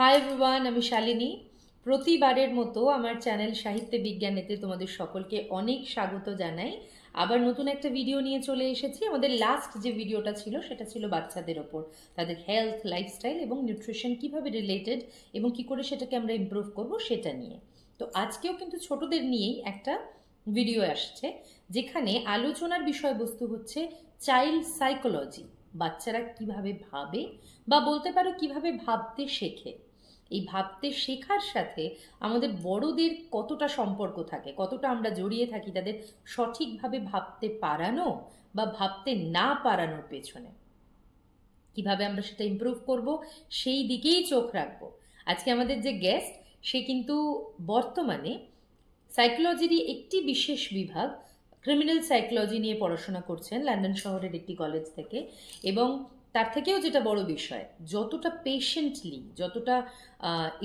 Hi everyone, আমি শালিনী। প্রতিবারের মতো আমার চ্যানেল সাহিত্য বিজ্ঞানেতে তোমাদের সকলকে অনেক স্বাগত জানাই। আবার নতুন একটা ভিডিও নিয়ে চলে এসেছি। আমাদের লাস্ট যে ভিডিওটা ছিল সেটা ছিল বাচ্চাদের ওপর, তাদের হেলথ, লাইফস্টাইল এবং নিউট্রিশন কিভাবে রিলেটেড এবং কি করে সেটাকে আমরা ইমপ্রুভ করব সেটা নিয়ে। তো আজকেও কিন্তু ছোটদের নিয়েই একটা ভিডিও আসছে, যেখানে আলোচনার বিষয়বস্তু হচ্ছে চাইল্ড সাইকোলজি। বাচ্চারা কিভাবে ভাবে বা বলতে পারো কিভাবে ভাবতে শেখে। এই ভাবতে শেখার সাথে আমাদের বড়দের কতটা সম্পর্ক থাকে, কতটা আমরা জড়িয়ে থাকি তাদের সঠিকভাবে ভাবতে পারানো বা ভাবতে না পারানোর পেছনে, কিভাবে আমরা সেটা ইমপ্রুভ করব সেই দিকেই চোখ রাখবো। আজকে আমাদের যে গেস্ট, সে কিন্তু বর্তমানে সাইকোলজিরই একটি বিশেষ বিভাগ, ক্রিমিনাল সাইকোলজি নিয়ে পড়াশোনা করছেন লন্ডন শহরের একটি কলেজ থেকে। এবং তার থেকেও যেটা বড় বিষয়, যতটা পেশেন্টলি, যতটা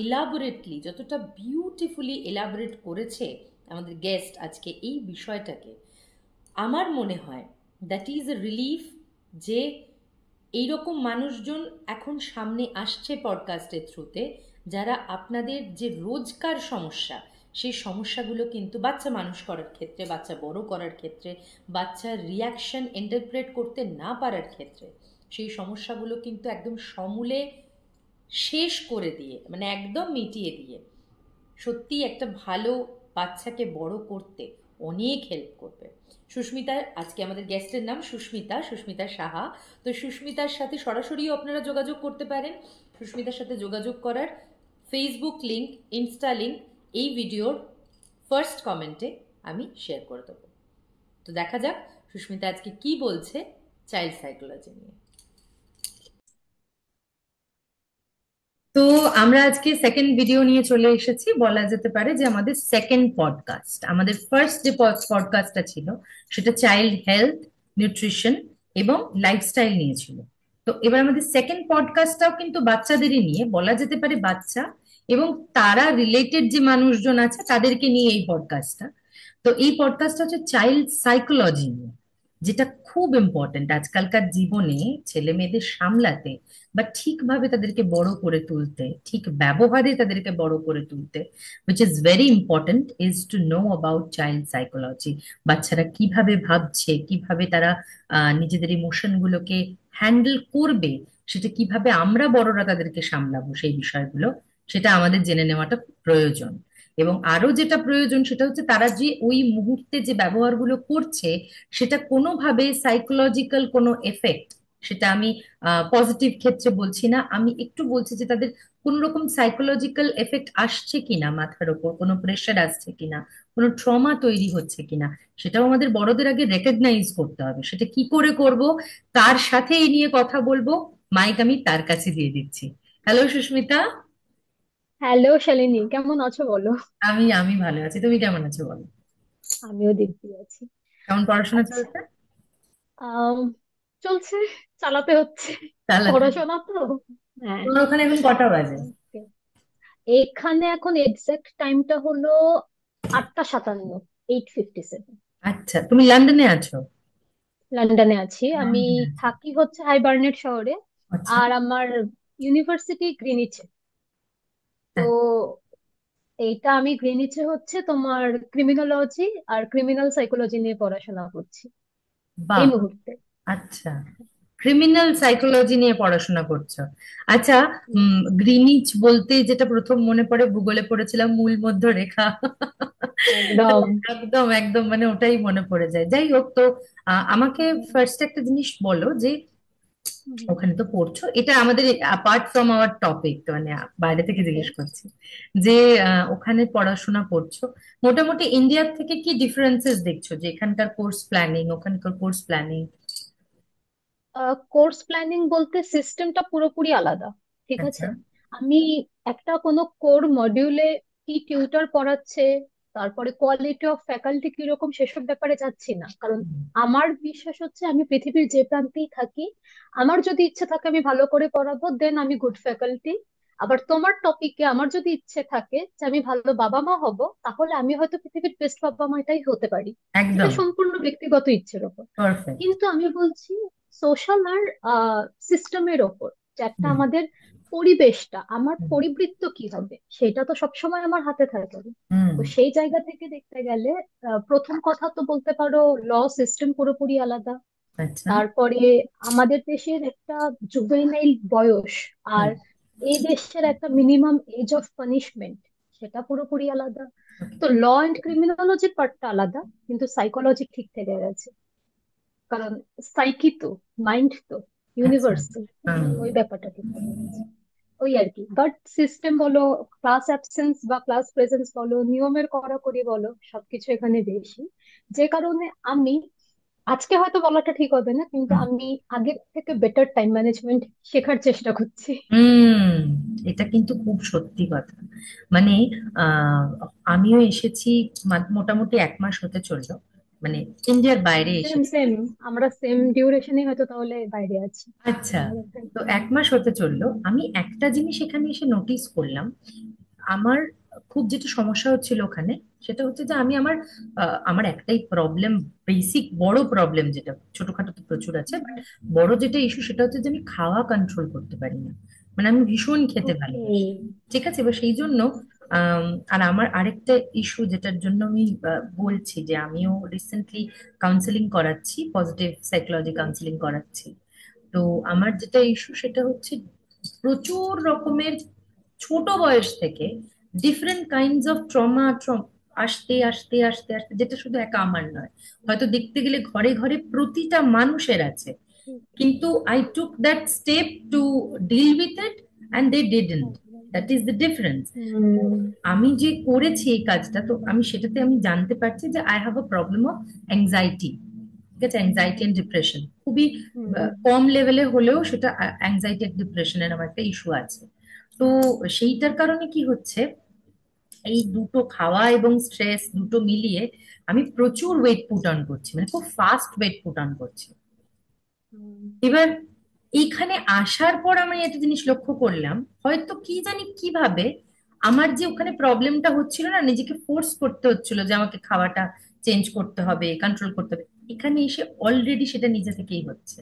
ইলাবোরেটলি, যতটা বিউটিফুলি এলাবোরেট করেছে আমাদের গেস্ট আজকে এই বিষয়টাকে, আমার মনে হয় দ্যাট ইজ এ রিলিফ যে এইরকম মানুষজন এখন সামনে আসছে পডকাস্টের থ্রুতে, যারা আপনাদের যে রোজকার সমস্যা, সেই সমস্যাগুলো কিন্তু বাচ্চা মানুষ করার ক্ষেত্রে, বাচ্চা বড় করার ক্ষেত্রে, বাচ্চার রিয়াকশন ইন্টারপ্রেট করতে না পারার ক্ষেত্রে, সেই সমস্যাগুলো কিন্তু একদম সমূলে শেষ করে দিয়ে, মানে একদম মিটিয়ে দিয়ে সত্যি একটা ভালো বাচ্চাকে বড় করতে অনেক হেল্প করবে। সুস্মিতার, আজকে আমাদের গেস্টের নাম সুস্মিতা সাহা। তো সুস্মিতার সাথে সরাসরিও আপনারা যোগাযোগ করতে পারেন। সুস্মিতার সাথে যোগাযোগ করার ফেসবুক লিঙ্ক, ইনস্টা লিঙ্ক এই ভিডিওর ফার্স্ট কমেন্টে আমি শেয়ার করে দেবো। তো দেখা যাক সুস্মিতা আজকে কি বলছে চাইল্ড সাইকোলজি নিয়ে। তো আমরা আজকে সেকেন্ড ভিডিও নিয়ে চলে এসেছি, বলা যেতে পারে যে আমাদের সেকেন্ড পডকাস্ট। আমাদের ফার্স্ট যে পডকাস্টটা ছিল সেটা চাইল্ড হেলথ, নিউট্রিশন এবং লাইফস্টাইল নিয়ে ছিল। তো এবার আমাদের সেকেন্ড পডকাস্টটাও কিন্তু বাচ্চাদেরই নিয়ে, বলা যেতে পারে বাচ্চা এবং তারা রিলেটেড যে মানুষজন আছে তাদেরকে নিয়ে এই পডকাস্টটা। তো এই পডকাস্টটা হচ্ছে চাইল্ড সাইকোলজি নিয়ে, যেটা খুব ইম্পর্টেন্ট আজকালকার জীবনে ছেলে মেয়েদের সামলাতে বা ঠিকভাবে তাদেরকে বড় করে তুলতে, ঠিক ব্যবহারে তাদেরকে বড় করে তুলতে। which is very important is to know about child psychology। বাচ্চারা কিভাবে ভাবছে, কিভাবে তারা নিজেদের ইমোশন গুলোকে হ্যান্ডেল করবে, সেটা কিভাবে আমরা বড়রা তাদেরকে সামলাবো, সেই বিষয়গুলো সেটা আমাদের জেনে নেওয়াটা খুব প্রয়োজন। এবং আরো যেটা প্রয়োজন সেটা হচ্ছে তারা যে ওই মুহূর্তে যে ব্যবহারগুলো করছে, সেটা কোনোভাবে সাইকোলজিক্যাল কোনো এফেক্ট, সেটা আমি পজিটিভ ক্ষেত্রে বলছি না, আমি একটু বলছি যে তাদের কোন রকম সাইকোলজিক্যাল এফেক্ট আসছে কিনা, মাথার ওপর কোনো প্রেশার আসছে কিনা, কোনো ট্রমা তৈরি হচ্ছে কিনা, সেটাও আমাদের বড়দের আগে রেকগনাইজ করতে হবে। সেটা কি করে করব, তার সাথে এই নিয়ে কথা বলবো। মাইক আমি তার কাছে দিয়ে দিচ্ছি। হ্যালো সুস্মিতা। হ্যালো শালিনী, কেমন আছো বলো? আমি ভালো আছি, তুমি কেমন আছো বলো? আমিও দিব্যি আছি। কেমন পড়াশোনা আচ্ছা। চলছে? আম, চলছে, চালাতে হচ্ছে। চালাতে। পড়াশোনা তো। হ্যাঁ। তোমার ওখানে এখন কটা বাজে? Okay. এখানে এখন এক্সাক্ট টাইমটা হলো 8:57, 8:57। আচ্ছা, তুমি লন্ডনে আছো? লন্ডনে আছি আমি। লন্ডনে আছো। থাকি হচ্ছে হাইবার্নেট শহরে। আচ্ছা। আর আমার ইউনিভার্সিটি গ্রিনিচে। হ্যাঁ। তো এইটা আমি গ্রিনিচে হচ্ছে তোমার ক্রিমিনোলজি আর ক্রিমিনাল সাইকোলজি নিয়ে পড়াশোনা করছি এই বাহ। মুহূর্তে। আচ্ছা, ক্রিমিনাল সাইকোলজি নিয়ে পড়াশোনা করছো। আচ্ছা। গ্রিনিচ বলতে যেটা প্রথম মনে পড়ে, ভূগোলে পড়েছিলাম মূল মধ্য রেখা। তো একদম। একদম একদম মানে ওটাই মনে পড়ে যায়। যাই হোক, তো আমাকে ফার্স্ট একটা জিনিস বলো যে ওখানে তো পড়ছো, এটা আমাদের অ্যাপার্ট ফ্রম আওয়ার টপিক, তো মানে বাইরে থেকে ওকে। জিজ্ঞেস করছি যে ওখানে পড়াশোনা করছো, মোটামুটি ইন্ডিয়ার থেকে কি ডিফারেন্সেস দেখছো, যে এখানকার কোর্স প্ল্যানিং, ওখানকার কোর্স প্ল্যানিং? কোর্স প্ল্যানিং বলতে সিস্টেমটা পুরোপুরি আলাদা। ঠিক আচ্ছা। আছে। আমি একটা কোনো কোর মডিউলে কি টিউটর পড়াচ্ছে, তারপরে কোয়ালিটি অফ ফ্যাকাল্টি কিরকম সেসব ব্যাপারে যাচ্ছি না, কারণ আমার বিশ্বাস হচ্ছে আমি পৃথিবীর যে প্রান্তেই থাকি, আমার যদি ইচ্ছে থাকে আমি ভালো করে পড়াবো, দেন আমি গুড ফ্যাকাল্টি। আবার তোমার টপিকে আমার যদি ইচ্ছে থাকে যে আমি ভালো বাবা মা হব, তাহলে আমি হয়তো পৃথিবীর বেস্ট বাবা মাটাই হতে পারি। এটা একদম সম্পূর্ণ ব্যক্তিগত ইচ্ছের উপর। পারফেক্ট। কিন্তু আমি বলছি সোশ্যাল আর সিস্টেমের ওপর, যে একটা আমাদের পরিবেশটা, আমার হুম পরিবৃত্ত কি হবে সেটা তো সবসময় আমার হাতে থাকে না। হুম, তো সেই জায়গা থেকে দেখতে গেলে প্রথম কথা তো বলতে পারো ল সিস্টেম পুরোপুরি আলাদা। আচ্ছা। তারপরে আমাদের দেশের একটা জুভেনাইল বয়স হুম। আর এই দেশের একটা মিনিমাম এজ অফ পানিশমেন্ট সেটা পুরোপুরি আলাদা। Okay. তো ল এন্ড ক্রিমিনোলজির পার্টটা আলাদা, কিন্তু সাইকোলজি ঠিক থেকে গেছে, কারণ সাইকি তো, মাইন্ড তো আচ্ছা। ইউনিভার্সাল। হুম। ওই ব্যাপারটা ঠিক থেকে গেছে। ওই আর কি, বাট সিস্টেম বলো, ক্লাস অ্যাবসেন্স বা ক্লাস প্রেজেন্স বলো, নিয়মের কড়াকড়ি বলো, সবকিছু এখানে বেশি। যে কারণে আমি আজকে হয়তো বলাটা ঠিক হবে না, কিন্তু হুম আমি আগের থেকে বেটার টাইম ম্যানেজমেন্ট শেখার চেষ্টা করছি। হুম, এটা কিন্তু খুব সত্যি কথা। মানে আহ আমিও এসেছি, মোটামুটি 1 মাস হতে চললো, মানে ইন্ডিয়ার বাইরে সেম এসেছি। সেম, আমরা সেম ডিউরেশনে হয়তো তাহলে বাইরে আছি। আচ্ছা। আমাদের তো 1 মাস হতে চললো, আমি একটা জিনিস এখানে এসে নোটিস করলাম। আমার খুব যেটা সমস্যা হচ্ছিল ওখানে, সেটা হচ্ছে যে আমি আমার একটাই প্রবলেম, বেসিক বড় প্রবলেম, যেটা ছোটখাটো তো প্রচুর আছে, বাট বড় যেটা ইস্যু সেটা হচ্ছে যে আমি খাওয়া কন্ট্রোল করতে পারি না। মানে আমি ভীষণ খেতে ওকে। ভালোবাসি। ঠিক আছে, এবার সেই জন্য আর আমার আরেকটা ইস্যু যেটার জন্য আমি বলছি যে আমিও রিসেন্টলি কাউন্সেলিং করাচ্ছি, পজিটিভ সাইকোলজি কাউন্সেলিং করাচ্ছি। তো আমার যেটা ইস্যু সেটা হচ্ছে প্রচুর রকমের ছোট বয়স থেকে ডিফারেন্ট কাইন্ডস অফ ট্রমা আসতে আসতে আসতে আসতে, যেটা শুধু একা আমার নয়, হয়তো দেখতে গেলে ঘরে ঘরে প্রতিটা মানুষের আছে, কিন্তু I took that step to deal with it and they didn't. That is the difference. Hmm আমি যে করেছি এই কাজটা, তো আমি সেটাতে আমি জানতে পারছি যে I have a problem of anxiety. ঠিক আছে, অ্যাংজাইটি এন্ড ডিপ্রেশন খুবই হুম কম লেভেলে হলেও সেটা অ্যাংজাইটি আর ডিপ্রেশনের আমার একটা ইস্যু আছে। তো সেইটার কারণে কি হচ্ছে, এই দুটো খাওয়া এবং স্ট্রেস দুটো মিলিয়ে আমি প্রচুর ওয়েট পুট অন করছি, মানে খুব ফাস্ট ওয়েট পুট অন করছি। হুম। এবার এইখানে আসার পর আমি একটা জিনিস লক্ষ্য করলাম, হয়তো কি জানি কিভাবে আমার যে ওখানে প্রবলেমটা হচ্ছিল না, নিজেকে ফোর্স করতে হচ্ছিল যে আমাকে খাওয়াটা চেঞ্জ করতে হবে, কন্ট্রোল করতে হবে, এখানে এসে অলরেডি সেটা নিজে থেকেই হচ্ছে।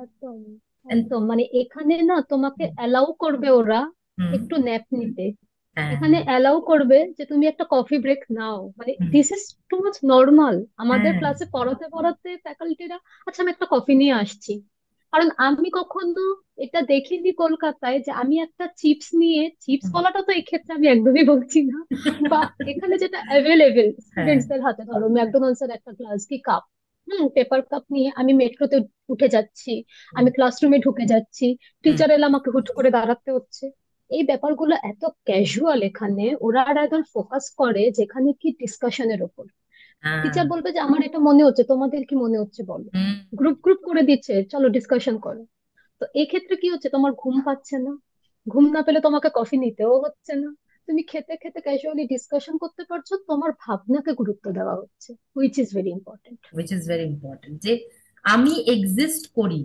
একদম And- একদম, মানে এখানে না তোমাকে অ্যালাউ করবে ওরা হুম। একটু ন্যাপ নিতে। হ্যাঁ। এখানে অ্যালাউ করবে যে তুমি একটা কফি ব্রেক নাও, মানে hmm. This is too much normal. আমাদের হ্যাঁ। ক্লাসে পড়াতে পড়াতে ফ্যাকাল্টিরা, আচ্ছা আমি একটা কফি নিয়ে আসছি। কারণ আমি কখনো এটা দেখিনি কলকাতায় যে আমি একটা চিপস নিয়ে, চিপস হুম। বলাটা তো এই ক্ষেত্রে আমি একদমই বলছি না, বা এখানে যেটা অ্যাভেলেবেল হ্যাঁ। স্টুডেন্টসদের হাতে, ধরো ম্যাকডোনাল্ডস এর একটা গ্লাস কি কাপ, পেপার কাপ নিয়ে আমি মেট্রোতে উঠে যাচ্ছি, হুম। আমি ক্লাসরুমে ঢুকে যাচ্ছি, হুম। টিচার এলে আমাকে হুট করে দাঁড়াতে হচ্ছে। এই ব্যাপারগুলো এত ক্যাজুয়াল এখানে, ওরা আর একদম ফোকাস করে যেখানে কি ডিসকাশনের ওপর। হ্যাঁ। টিচার বলবে যে আমার এটা মনে হচ্ছে, তোমাদের কি মনে হচ্ছে বলো। হুম। গ্রুপ গ্রুপ করে দিচ্ছে, চলো ডিসকাশন করো। তো এক্ষেত্রে কি হচ্ছে, তোমার ঘুম পাচ্ছে না, ঘুম না পেলে তোমাকে কফি নিতেও হচ্ছে না, তুমি খেতে খেতে ক্যাজুয়ালি ডিসকাশন করতে পারছো, তোমার ভাবনাকে গুরুত্ব দেওয়া হচ্ছে, which is very important. Which is very important, যে আমি এক্সিস্ট করি,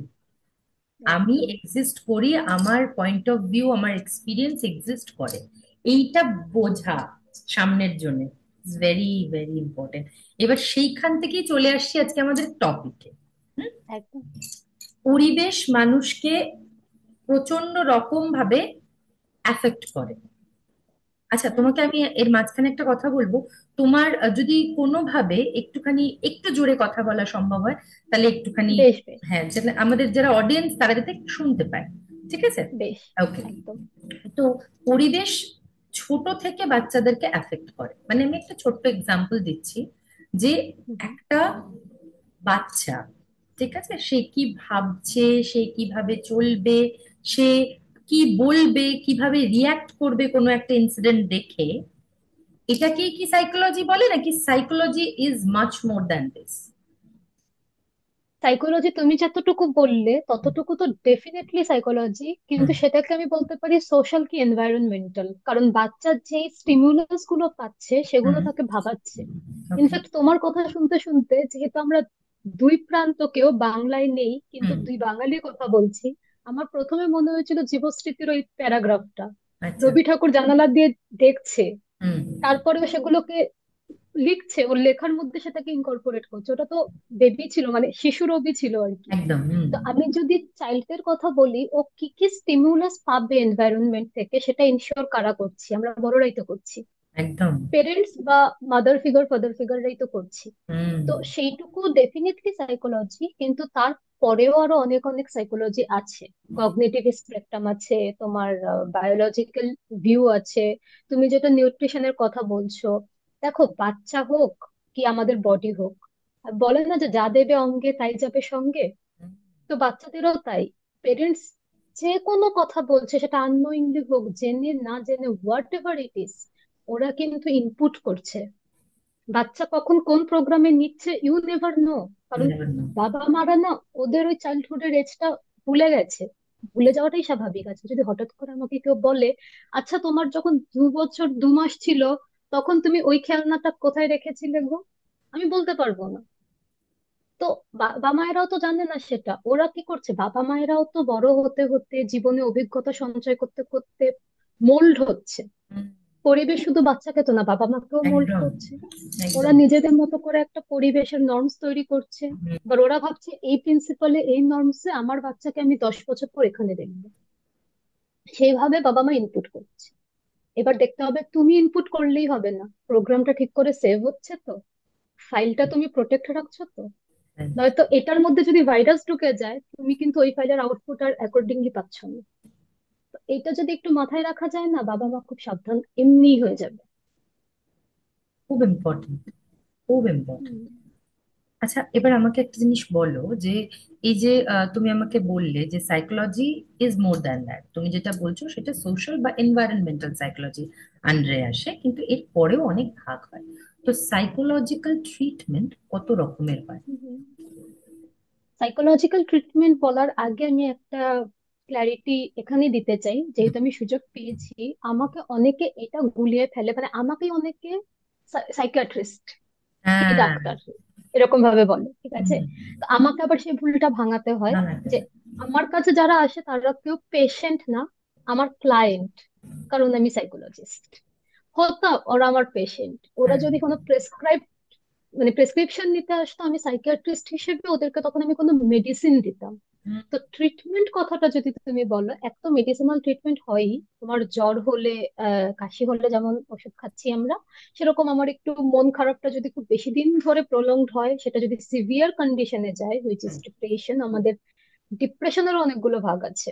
আমি একদম। এক্সিস্ট করি, আমার পয়েন্ট অফ ভিউ, আমার এক্সপিরিয়েন্স এক্সিস্ট করে, এইটা বোঝা সামনের জন্য ভেরি ভেরি ইম্পর্টেন্ট। এবার সেইখান থেকেই চলে আসছি আজকে আমাদের টপিকে। একদম। পরিবেশ মানুষকে প্রচন্ড রকম ভাবে অ্যাফেক্ট করে। আচ্ছা, তোমাকে আমি এর মাঝখানে একটা কথা বলবো। তোমার যদি কোনোভাবে একটুখানি একটু জোরে কথা বলা সম্ভব হয়, তাহলে একটুখানি, বেশ বেশ। হ্যাঁ, যেন আমাদের যারা অডিয়েন্স তারা যাতে একটু শুনতে পায়। ঠিক আছে? বেশ। ওকে। একদম। তো পরিবেশ ছোট থেকে বাচ্চাদেরকে অ্যাফেক্ট করে, মানে আমি একটা ছোট্ট এক্সাম্পল দিচ্ছি, যে হুম হুম। একটা বাচ্চা, ঠিক আছে, সে কি ভাবছে, সে কিভাবে চলবে, সে কি বলবে, কিভাবে রিয়াক্ট করবে কোনো একটা ইনসিডেন্ট দেখে, এটাকেই কি সাইকোলজি বলে, নাকি psychology is much more than this? Psychology তুমি যতটুকু বললে ততটুকু তো ডেফিনেটলি সাইকোলজি, কিন্তু সেটাকে আমি বলতে পারি সোশ্যাল কি এনভায়রনমেন্টাল, কারণ বাচ্চার যে স্টিমুলাস গুলো পাচ্ছে সেগুলো তাকে ভাবাচ্ছে। ওকে। ইনফ্যাক্ট তোমার কথা শুনতে শুনতে, যেহেতু আমরা দুই প্রান্তকেও, বাংলায় নেই কিন্তু হুম। দুই বাঙালি কথা বলছি, আমার প্রথমে মনে হয়েছিল জীবস্মৃতির ওই প্যারাগ্রাফটা, আচ্ছা। রবি ঠাকুর জানালা দিয়ে দেখছে, হুম। তারপরেও সেগুলোকে লিখছে, ওর লেখার মধ্যে সেটাকে ইনকর্পোরেট করছে। ওটা তো বেবি ছিল, মানে শিশু রবি ছিল আর কি। একদম। হুম। তো আমি যদি চাইল্ডের কথা বলি, ও কি কি স্টিমুলাস পাবে এনভায়রনমেন্ট থেকে, সেটা ইনশিওর কারা করছি? আমরা বড়রাই তো করছি। একদম। পেরেন্টস বা মাদার ফিগার ফাদার ফিগাররাই তো করছি। হুম। তো সেইটুকু ডেফিনেটলি সাইকোলজি, কিন্তু তার পরেও আরো অনেক অনেক সাইকোলজি আছে। কগনিটিভ স্পেকট্রাম আছে, তোমার বায়োলজিক্যাল ভিউ আছে, তুমি যেটা নিউট্রিশনের কথা বলছো। দেখো, বাচ্চা হোক কি আমাদের বডি হোক, বলে না যে যা দেবে অঙ্গে তাই যাবে সঙ্গে। তো বাচ্চাদেরও তাই। পেরেন্টস যে কোনো কথা বলছে, সেটা আননোয়িংলি হোক, জেনে না জেনে, হোয়াট এভার ইট ইজ, ওরা কিন্তু ইনপুট করছে। বাচ্চা কখন কোন প্রোগ্রামে নিচ্ছে ইউ নেভার নো। কারণ never know. বাবা মারা না ওদের ওই চাইল্ডহুডের এজটা ভুলে গেছে। ভুলে যাওয়াটাই স্বাভাবিক আছে। যদি হঠাৎ করে আমাকে কেউ বলে, আচ্ছা তোমার যখন 2 বছর 2 মাস ছিল, তখন তুমি ওই খেলনাটা কোথায় রেখেছিলে গো, আমি বলতে পারবো না। তো বাবা মায়েরাও তো জানে না সেটা। ওরা কি করছে, বাবা মায়েরাও তো বড় হতে হতে, জীবনে অভিজ্ঞতা সঞ্চয় করতে করতে মোল্ড হচ্ছে। হুম। পরিবেশ শুধু বাচ্চাকে তো না, বাবা মাকেও মোল্ড একদম। করছে। ওরা একদম। নিজেদের মতো করে একটা পরিবেশের নর্মস তৈরি করছে। হুম। এবার ওরা ভাবছে এই প্রিন্সিপালে, এই নর্মসে আমার বাচ্চাকে আমি 10 বছর পর এখানে দেখবো। সেইভাবে বাবা মা ইনপুট করছে। এবার দেখতে হবে, তুমি ইনপুট করলেই হবে না, প্রোগ্রামটা ঠিক করে সেভ হচ্ছে তো, ফাইলটা তুমি প্রোটেক্ট রাখছো তো। হ্যাঁ। নয়তো এটার মধ্যে যদি ভাইরাস ঢুকে যায়, তুমি কিন্তু ওই ফাইলের আউটপুট আর অ্যাকর্ডিংলি পাচ্ছ না। তো এটা যদি একটু মাথায় রাখা যায় না, বাবা মা খুব সাবধান এমনিই হয়ে যাবে। খুব ইম্পর্টেন্ট। খুব ইম্পর্টেন্ট। হুম। আচ্ছা, এবার আমাকে একটা জিনিস বলো যে এই যে তুমি আমাকে বললে যে psychology is more than that, তুমি যেটা বলছো সেটা সোশ্যাল বা এনভায়রনমেন্টাল সাইকোলজি আন্ডারে আসে, কিন্তু এর পরেও অনেক ভাগ হয়। তো সাইকোলজিক্যাল ট্রিটমেন্ট কত রকমের হয়? সাইকোলজিক্যাল ট্রিটমেন্ট বলার আগে আমি একটা ক্ল্যারিটি এখানে দিতে চাই, যেহেতু আমি সুযোগ পেয়েছি। আমাকে অনেকে এটা গুলিয়ে ফেলে, মানে আমাকে অনেকে সাইকিয়াট্রিস্ট কি হ্যাঁ। ডাক্তার এরকম ভাবে বলে, ঠিক আছে? হুম। তো আমাকে আবার সেই ভুলটা ভাঙাতে হয় না না, যে আমার কাছে যারা আসে তারা কেউ পেশেন্ট না, আমার ক্লায়েন্ট। কারণ আমি সাইকোলজিস্ট হতাম, ওরা আমার পেশেন্ট। ওরা হ্যাঁ। যদি কোনো মানে প্রেসক্রিপশন নিতে আসতো, আমি সাইকিয়াট্রিস্ট হিসেবে ওদেরকে তখন আমি কোনো মেডিসিন দিতাম। হুম। তো ট্রিটমেন্ট কথাটা যদি তুমি বলো, এক তো মেডিসিনাল ট্রিটমেন্ট হয়ই। তোমার জ্বর হলে, কাশি হলে যেমন ওষুধ খাচ্ছি আমরা, সেরকম আমার একটু মন খারাপটা যদি খুব বেশি দিন ধরে প্রলংড হয়, সেটা যদি সিভিয়ার কন্ডিশনে যায়, হুইচ ইজ ডিপ্রেশন। আমাদের ডিপ্রেশনের অনেকগুলো ভাগ আছে।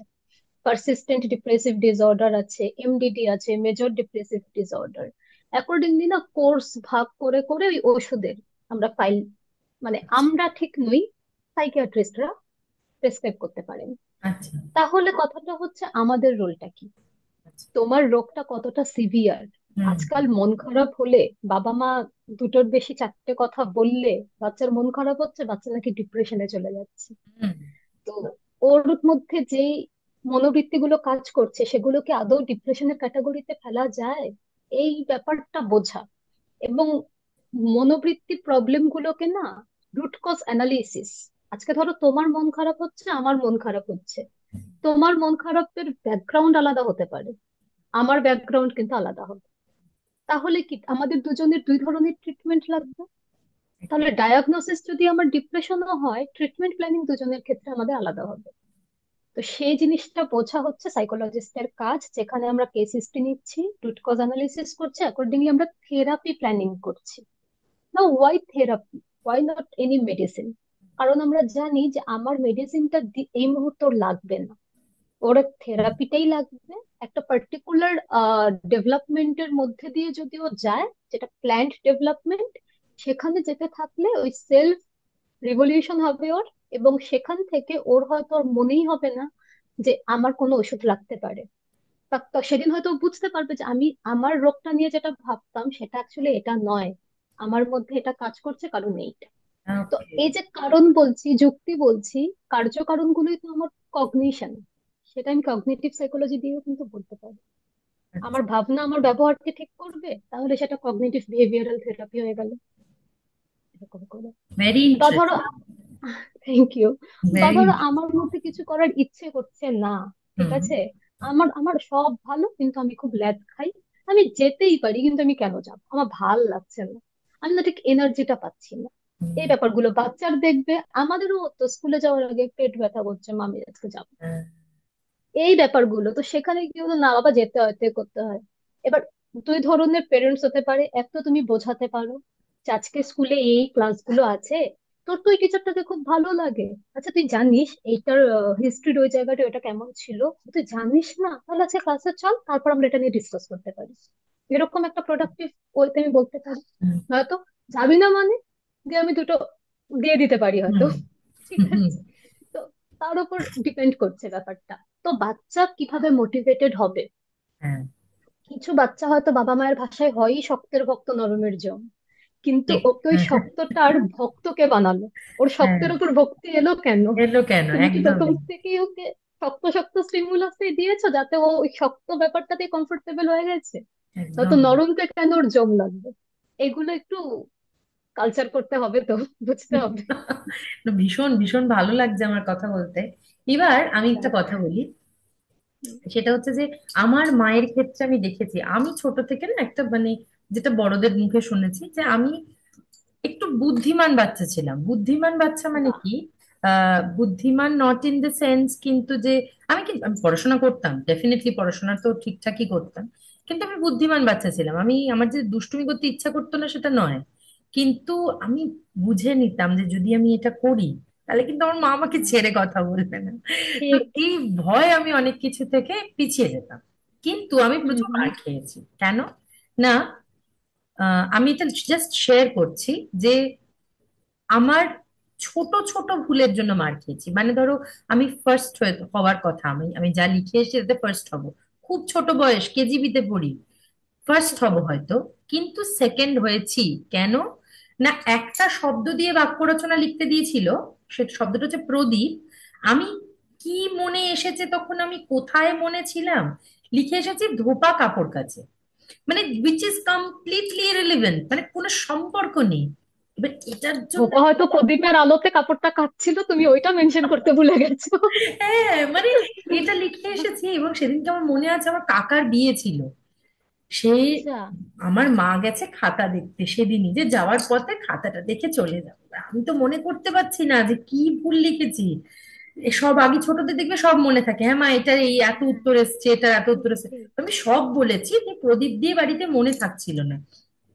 পারসিস্টেন্ট ডিপ্রেসিভ ডিসঅর্ডার আছে, এমডিডি আছে, মেজর ডিপ্রেসিভ ডিসঅর্ডার। অ্যাকর্ডিংলি না কোর্স ভাগ করে করে ওই ওষুধের আমরা ফাইল, মানে আচ্ছা। আমরা ঠিক নই, সাইকিয়াট্রিস্টরা প্রেসক্রাইব করতে পারেন। আচ্ছা। তাহলে কথাটা হচ্ছে, আমাদের রোলটা কি? আচ্ছা। তোমার রোগটা কতটা সিভিয়ার? হুম। আজকাল মন খারাপ হলে, বাবা মা দুটোর বেশি চারটে কথা বললে, বাচ্চার মন খারাপ হচ্ছে, বাচ্চা নাকি ডিপ্রেশনে চলে যাচ্ছে। হুম। তো ওর মধ্যে যেই মনোবৃত্তিগুলো কাজ করছে, সেগুলোকে আদৌ ডিপ্রেশনের ক্যাটাগরিতে ফেলা যায়? এই ব্যাপারটা বোঝা, এবং মনোবৃত্তি প্রবলেম গুলোকে না রুট কজ অ্যানালিসিস। আজকে ধরো তোমার মন খারাপ হচ্ছে, আমার মন খারাপ হচ্ছে, তোমার মন খারাপের ব্যাকগ্রাউন্ড আলাদা হতে পারে, আমার ব্যাকগ্রাউন্ড কিন্তু আলাদা হবে। তাহলে কি আমাদের দুজনের দুই ধরনের ট্রিটমেন্ট লাগবে? তাহলে ডায়াগনোসিস যদি আমার ডিপ্রেশনও হয়, ট্রিটমেন্ট প্ল্যানিং দুজনের ক্ষেত্রে আমাদের আলাদা হবে। তো সেই জিনিসটা বোঝা হচ্ছে সাইকোলজিস্টের কাজ, যেখানে আমরা কেস হিস্ট্রি নিচ্ছি, রুট কজ অ্যানালিসিস করছি, অ্যাকর্ডিংলি আমরা থেরাপি প্ল্যানিং করছি। না, why therapy, why not any medicine? কারণ আমরা জানি যে আমার মেডিসিনটা এই মুহূর্তে ওর লাগবে না, ওর থেরাপিটাই লাগবে। একটা পার্টিকুলার ডেভেলপমেন্টের মধ্যে দিয়ে যদি ও যায়, যেটা প্ল্যান্ট ডেভেলপমেন্ট, সেখানে যেতে থাকলে ওই সেলফ রিভলিউশন হবে ওর। এবং সেখান থেকে ওর হয়তো ওর মনেই হবে না যে আমার কোনো ওষুধ লাগতে পারে। তো সেদিন হয়তো ও বুঝতে পারবে যে আমি আমার রোগটা নিয়ে যেটা ভাবতাম সেটা অ্যাকচুয়ালি এটা নয়, আমার মধ্যে এটা কাজ করছে কারণ এইটা। তো ওকে। এই যে কারণ বলছি, যুক্তি বলছি, কার্যকারণগুলোই তো আমার কগনিশন। সেটা আমি কগনিটিভ সাইকোলজি দিয়েও কিন্তু বলতে পারি। আমার ভাবনা আমার ব্যবহারকে ঠিক করবে, তাহলে সেটা কগনিটিভ বিহেভিয়ারাল থেরাপি হয়ে গেল, এরকম করে। ভেরি বা ধরো, ইন্টারেস্টিং। Thank you. বা ভেরি ধরো আমার ইন্টারেস্টিং। মধ্যে কিছু করার ইচ্ছে করছে না, ঠিক হুম। আছে? আমার আমার সব ভালো, কিন্তু আমি খুব ল্যাদ খাই, আমি যেতেই পারি, কিন্তু আমি কেন যাব, আমার ভাল লাগছে না। আমি না ঠিক এনার্জিটা পাচ্ছি না। হুম, এই ব্যাপারগুলো বাচ্চার দেখবে, আমাদেরও তো স্কুলে যাওয়ার আগে পেট ব্যথা করছে, মামি আজকে যাবো, হ্যাঁ, এই ব্যাপারগুলো তো সেখানে কি হলো, না বাবা যেতে হয়, তে করতে হয়। এবার দুই ধরনের পেরেন্টস হতে পারে, এক তো তুমি বোঝাতে পারো যে আজকে স্কুলে এই ক্লাসগুলো আছে, তোর তো ওই টিচারটাকে খুব ভালো লাগে, আচ্ছা তুই জানিস এইটার হিস্ট্রির ওই জায়গাটা ওটা কেমন ছিল, তুই জানিস না, তাহলে আজকে ক্লাসে চল, তারপর আমরা এটা নিয়ে ডিসকাস করতে পারি। এরকম একটা প্রোডাক্টিভ ওয়েতে আমি বলতে পারি। হুম, হয়তো যাবি না মানে দিয়ে আমি দুটো দিয়ে দিতে পারি হয়তো, হুম, ঠিক হুম, হুম, আছে। তো তার উপর ডিপেন্ড করছে ব্যাপারটা। তো বাচ্চা কিভাবে মোটিভেটেড হবে, হ্যাঁ, কিছু বাচ্চা হয়তো বাবা মায়ের ভাষায় হয়ই শক্তের ভক্ত নরমের জম, কিন্তু ঠিক, ওকে ওই হ্যাঁ, শক্তটার ভক্তকে বানালো, ওর হ্যাঁ, শক্তের উপর ভক্তি এলো কেন? এলো কেন, তুমি কি প্রথম একদমই, থেকেই ওকে শক্ত শক্ত স্টিমুলাসই দিয়েছো যাতে ও ওই শক্ত ব্যাপারটাতে কমফোর্টেবল হয়ে গেছে? নয়তো একদম। নরমকে কেন ওর জম লাগবে? এগুলো একটু কালচার করতে হবে তো, বুঝতে হবে। তো ভীষণ ভীষণ ভালো লাগছে আমার কথা বলতে। এবার আমি একটা যাক। কথা বলি, সেটা হচ্ছে যে আমার মায়ের ক্ষেত্রে আমি দেখেছি, আমি ছোট থেকে না একটা মানে যেটা বড়দের মুখে শুনেছি যে আমি একটু বুদ্ধিমান বাচ্চা ছিলাম। বুদ্ধিমান বাচ্চা মানে বাহ। কি, বুদ্ধিমান নট ইন দ্য সেন্স কিন্তু যে আমি পড়াশোনা করতাম, ডেফিনেটলি পড়াশোনা তো ঠিকঠাকই করতাম, কিন্তু আমি বুদ্ধিমান বাচ্চা ছিলাম। আমি আমার যে দুষ্টুমি করতে ইচ্ছা করতো না সেটা নয়, কিন্তু আমি বুঝে নিতাম যে যদি আমি এটা করি তাহলে কিন্তু আমার মা আমাকে হুম, ছেড়ে কথা বলবে না। তো ঠিক। এই ভয় আমি অনেক কিছু থেকে পিছিয়ে যেতাম। কিন্তু আমি হুম প্রচুর হুম। মার খেয়েছি। কেন না, আমি এটা জাস্ট শেয়ার করছি যে আমার ছোট ছোট ভুলের জন্য মার খেয়েছি। মানে ধরো আমি ফার্স্ট হওয়ার কথা, আমি আমি যা লিখে এসেছি তাতে ফার্স্ট হব, খুব ছোট বয়স, কেজিবিতে পড়ি, ফার্স্ট হব হয়তো, কিন্তু সেকেন্ড হয়েছি। কেন না, একটা শব্দ দিয়ে বাক্য রচনা লিখতে দিয়েছিল, সে শব্দটা হচ্ছে প্রদীপ। আমি কি মনে এসেছে তখন, আমি কোথায় মনে ছিলাম, লিখে এসেছি ধোপা কাপড় কাচে, মানে উইচ ইজ কমপ্লিটলি ইররিলেভেন্ট, মানে কোনো সম্পর্ক নেই। এবার এটার জন্য, ধোপা হয়তো প্রদীপের আলোতে কাপড়টা কাচ্ছিল, তুমি ওইটা মেনশন করতে ভুলে গেছো। হ্যাঁ মানে এটা লিখে এসেছি। এবং সেদিনকে আমার মনে আছে আমার কাকার বিয়ে ছিল, সেই আচ্ছা। আমার মা গেছে খাতা দেখতে, সেদিনই যে যাওয়ার পথে খাতাটা দেখে চলে যাবে, আমি তো মনে করতে পারছি না যে কি ভুল লিখেছি। সব আগে ছোটদের দেখবে সব মনে থাকে, হ্যাঁ মা এটা এই এত হ্যাঁ, উত্তর এসছে, এটা এত ঠিক উত্তর এসছে। ঠিক। তো আমি সব বলেছি, যে প্রদীপ দিয়ে বাড়িতে মনে থাকছিল না।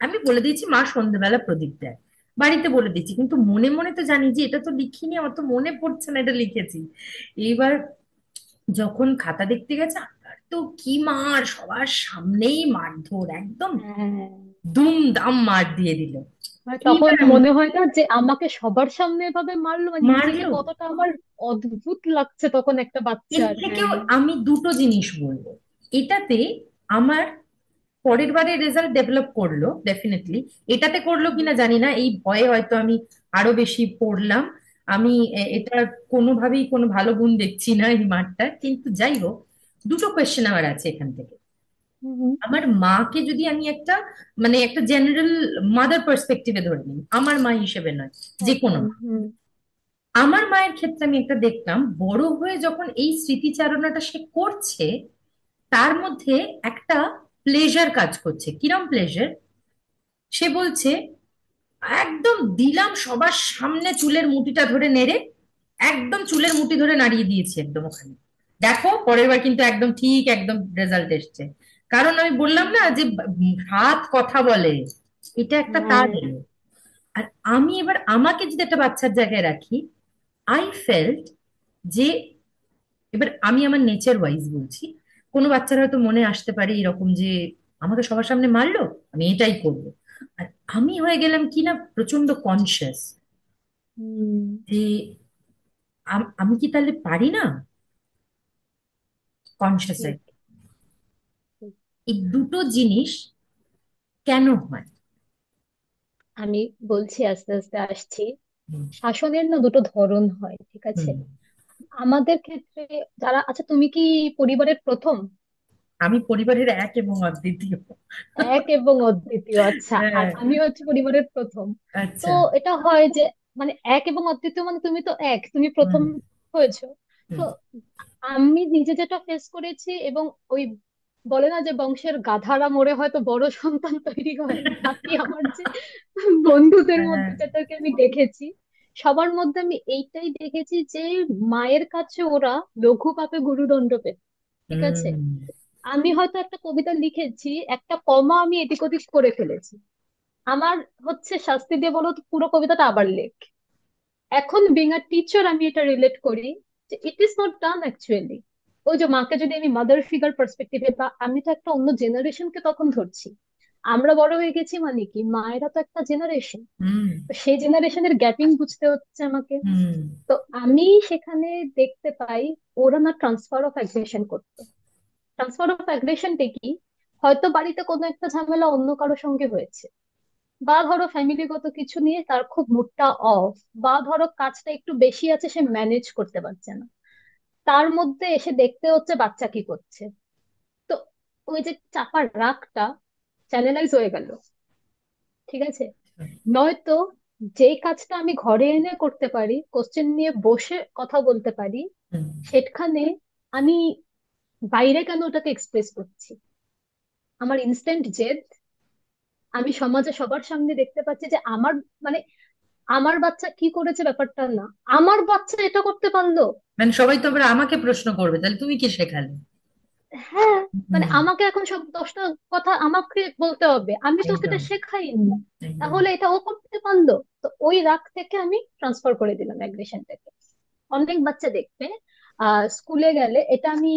আমি বলে দিয়েছি মা সন্ধ্যেবেলা প্রদীপ দেয়, বাড়িতে বলে দিচ্ছি, কিন্তু মনে মনে তো জানি যে এটা তো লিখিনি, আমার তো মনে পড়ছে না এটা লিখেছি। এইবার যখন খাতা দেখতে গেছে, আর তো কি মার, সবার সামনেই মারধর একদম, হ্যাঁ, দুম দাম মার দিয়ে দিল। মানে তখন এইবার আমি, মনে হয় না যে আমাকে সবার সামনে এভাবে মারলো, মানে নিজেকে মারলো, কতটা আমার অদ্ভুত লাগছে তখন একটা এর বাচ্চার। থেকেও হ্যাঁ। আমি দুটো জিনিস বলবো। এটাতে আমার পরের বারে রেজাল্ট ডেভেলপ করলো ডেফিনেটলি, এটাতে করলো হুম, কিনা জানি না, এই ভয়ে হয়তো আমি আরো বেশি পড়লাম। আমি হুম, এটা কোনোভাবেই কোনো ভালো গুণ দেখছি না এই মাঠটা, কিন্তু যাই হোক, দুটো কোয়েশ্চেন আমার আছে এখান থেকে। হুম, আমার মাকে যদি আমি একটা মানে একটা জেনারেল মাদার পার্সপেক্টিভে ধরে নিই, আমার মা হিসেবে নয়, যে কোনো একদম। মা, হুম, আমার মায়ের ক্ষেত্রে আমি একটা দেখলাম, বড় হয়ে যখন এই স্মৃতিচারণাটা সে করছে, তার মধ্যে একটা প্লেজার কাজ করছে। কিরম প্লেজার, সে বলছে একদম দিলাম সবার সামনে চুলের মুঠিটা ধরে নেড়ে, একদম চুলের মুঠি ধরে নাড়িয়ে দিয়েছি একদম ওখানে, দেখো পরের বার কিন্তু একদম ঠিক একদম রেজাল্ট এসছে। কারণ আমি বললাম না যে হাত কথা বলে, এটা একটা তার হ্যাঁ। এলো। আর আমি এবার আমাকে যদি একটা বাচ্চার জায়গায় রাখি, আই ফেল্ট যে, এবার আমি আমার নেচার ওয়াইজ বলছি, কোনো বাচ্চার হয়তো মনে আসতে পারে এরকম যে আমাকে সবার সামনে মারলো, আমি এটাই করব। আর আমি হয়ে গেলাম কি না প্রচন্ড কনসিয়াস হুম, যে আমি কি তাহলে পারি না, কনসিয়াস। ঠিক ঠিক। এই দুটো জিনিস কেন হয়? আমি বলছি, আস্তে আস্তে আসছি। হুম, শাসনের না দুটো ধরন হয়, ঠিক আছে। হুম। আমাদের ক্ষেত্রে যারা, আচ্ছা তুমি কি পরিবারের প্রথম? আমি পরিবারের এক এবং অদ্বিতীয়। এক এবং অদ্বিতীয়, আচ্ছা। আর হ্যাঁ, আমি হচ্ছে পরিবারের প্রথম। তো আচ্ছা, এটা হয় যে, মানে এক এবং অদ্বিতীয় মানে তুমি তো এক, তুমি হুম, প্রথম হয়েছো। তো হুম, আমি নিজে যেটা ফেস করেছি এবং ওই বলে না যে বংশের গাধারা মরে হয়তো বড় সন্তান তৈরি হয়, বাকি আমার যে বন্ধুদের হ্যাঁ। মধ্যে যেটাকে আমি দেখেছি, সবার মধ্যে আমি এইটাই দেখেছি যে মায়ের কাছে ওরা লঘু পাপে গুরুদণ্ড পেত। ঠিক আছে, হুম। আমি হয়তো একটা কবিতা লিখেছি, একটা কমা আমি এদিক ওদিক করে ফেলেছি, আমার হচ্ছে শাস্তি দিয়ে বলো তো পুরো কবিতাটা আবার লেখ। এখন বিং আ টিচার আমি এটা রিলেট করি যে it is not done actually. ওই যে মাকে যদি আমি মাদার ফিগার পার্সপেক্টিভে, বা আমি তো একটা অন্য জেনারেশনকে তখন ধরছি, আমরা বড় হয়ে গেছি মানে কি, মায়েরা তো একটা জেনারেশন, হুম। তো সেই জেনারেশনের গ্যাপিং বুঝতে হচ্ছে আমাকে। হুম। তো আমি সেখানে দেখতে পাই ওরা না ট্রান্সফার অফ অ্যাগ্রেশন করতো। ট্রান্সফার অফ অ্যাগ্রেশনটা কি, হয়তো বাড়িতে কোনো একটা ঝামেলা অন্য কারো সঙ্গে হয়েছে, বা ধরো ফ্যামিলিগত কিছু নিয়ে তার খুব মুডটা অফ, বা ধরো কাজটা একটু বেশি আছে সে ম্যানেজ করতে পারছে না, তার মধ্যে এসে দেখতে হচ্ছে বাচ্চা কি করছে। তো ওই যে চাপার রাগটা চ্যানেলাইজ হয়ে গেল। ঠিক আছে, নয়তো যেই কাজটা আমি ঘরে এনে করতে পারি, কোশ্চেন নিয়ে বসে কথা বলতে পারি, হুম। সেখানে আমি বাইরে কেন ওটাকে এক্সপ্রেস করছি? আমার ইনস্ট্যান্ট জেদ, আমি সমাজে সবার সামনে দেখতে পাচ্ছি যে আমার, মানে আমার বাচ্চা কি করেছে ব্যাপারটা না, আমার বাচ্চা এটা করতে পারলো। মানে সবাই তো আবার আমাকে প্রশ্ন করবে, তাহলে তুমি কি শেখালে? হ্যাঁ, মানে হুম। আমাকে এখন সব 10টা কথা আমাকে বলতে হবে, আমি তো ওকে একদম। এটা শেখাইনি, একদম। তাহলে এটা ও করতে পারলো। তো ওই রাগ থেকে আমি ট্রান্সফার করে দিলাম অ্যাগ্রেশনটাকে। অনেক বাচ্চা দেখবে স্কুলে গেলে, এটা আমি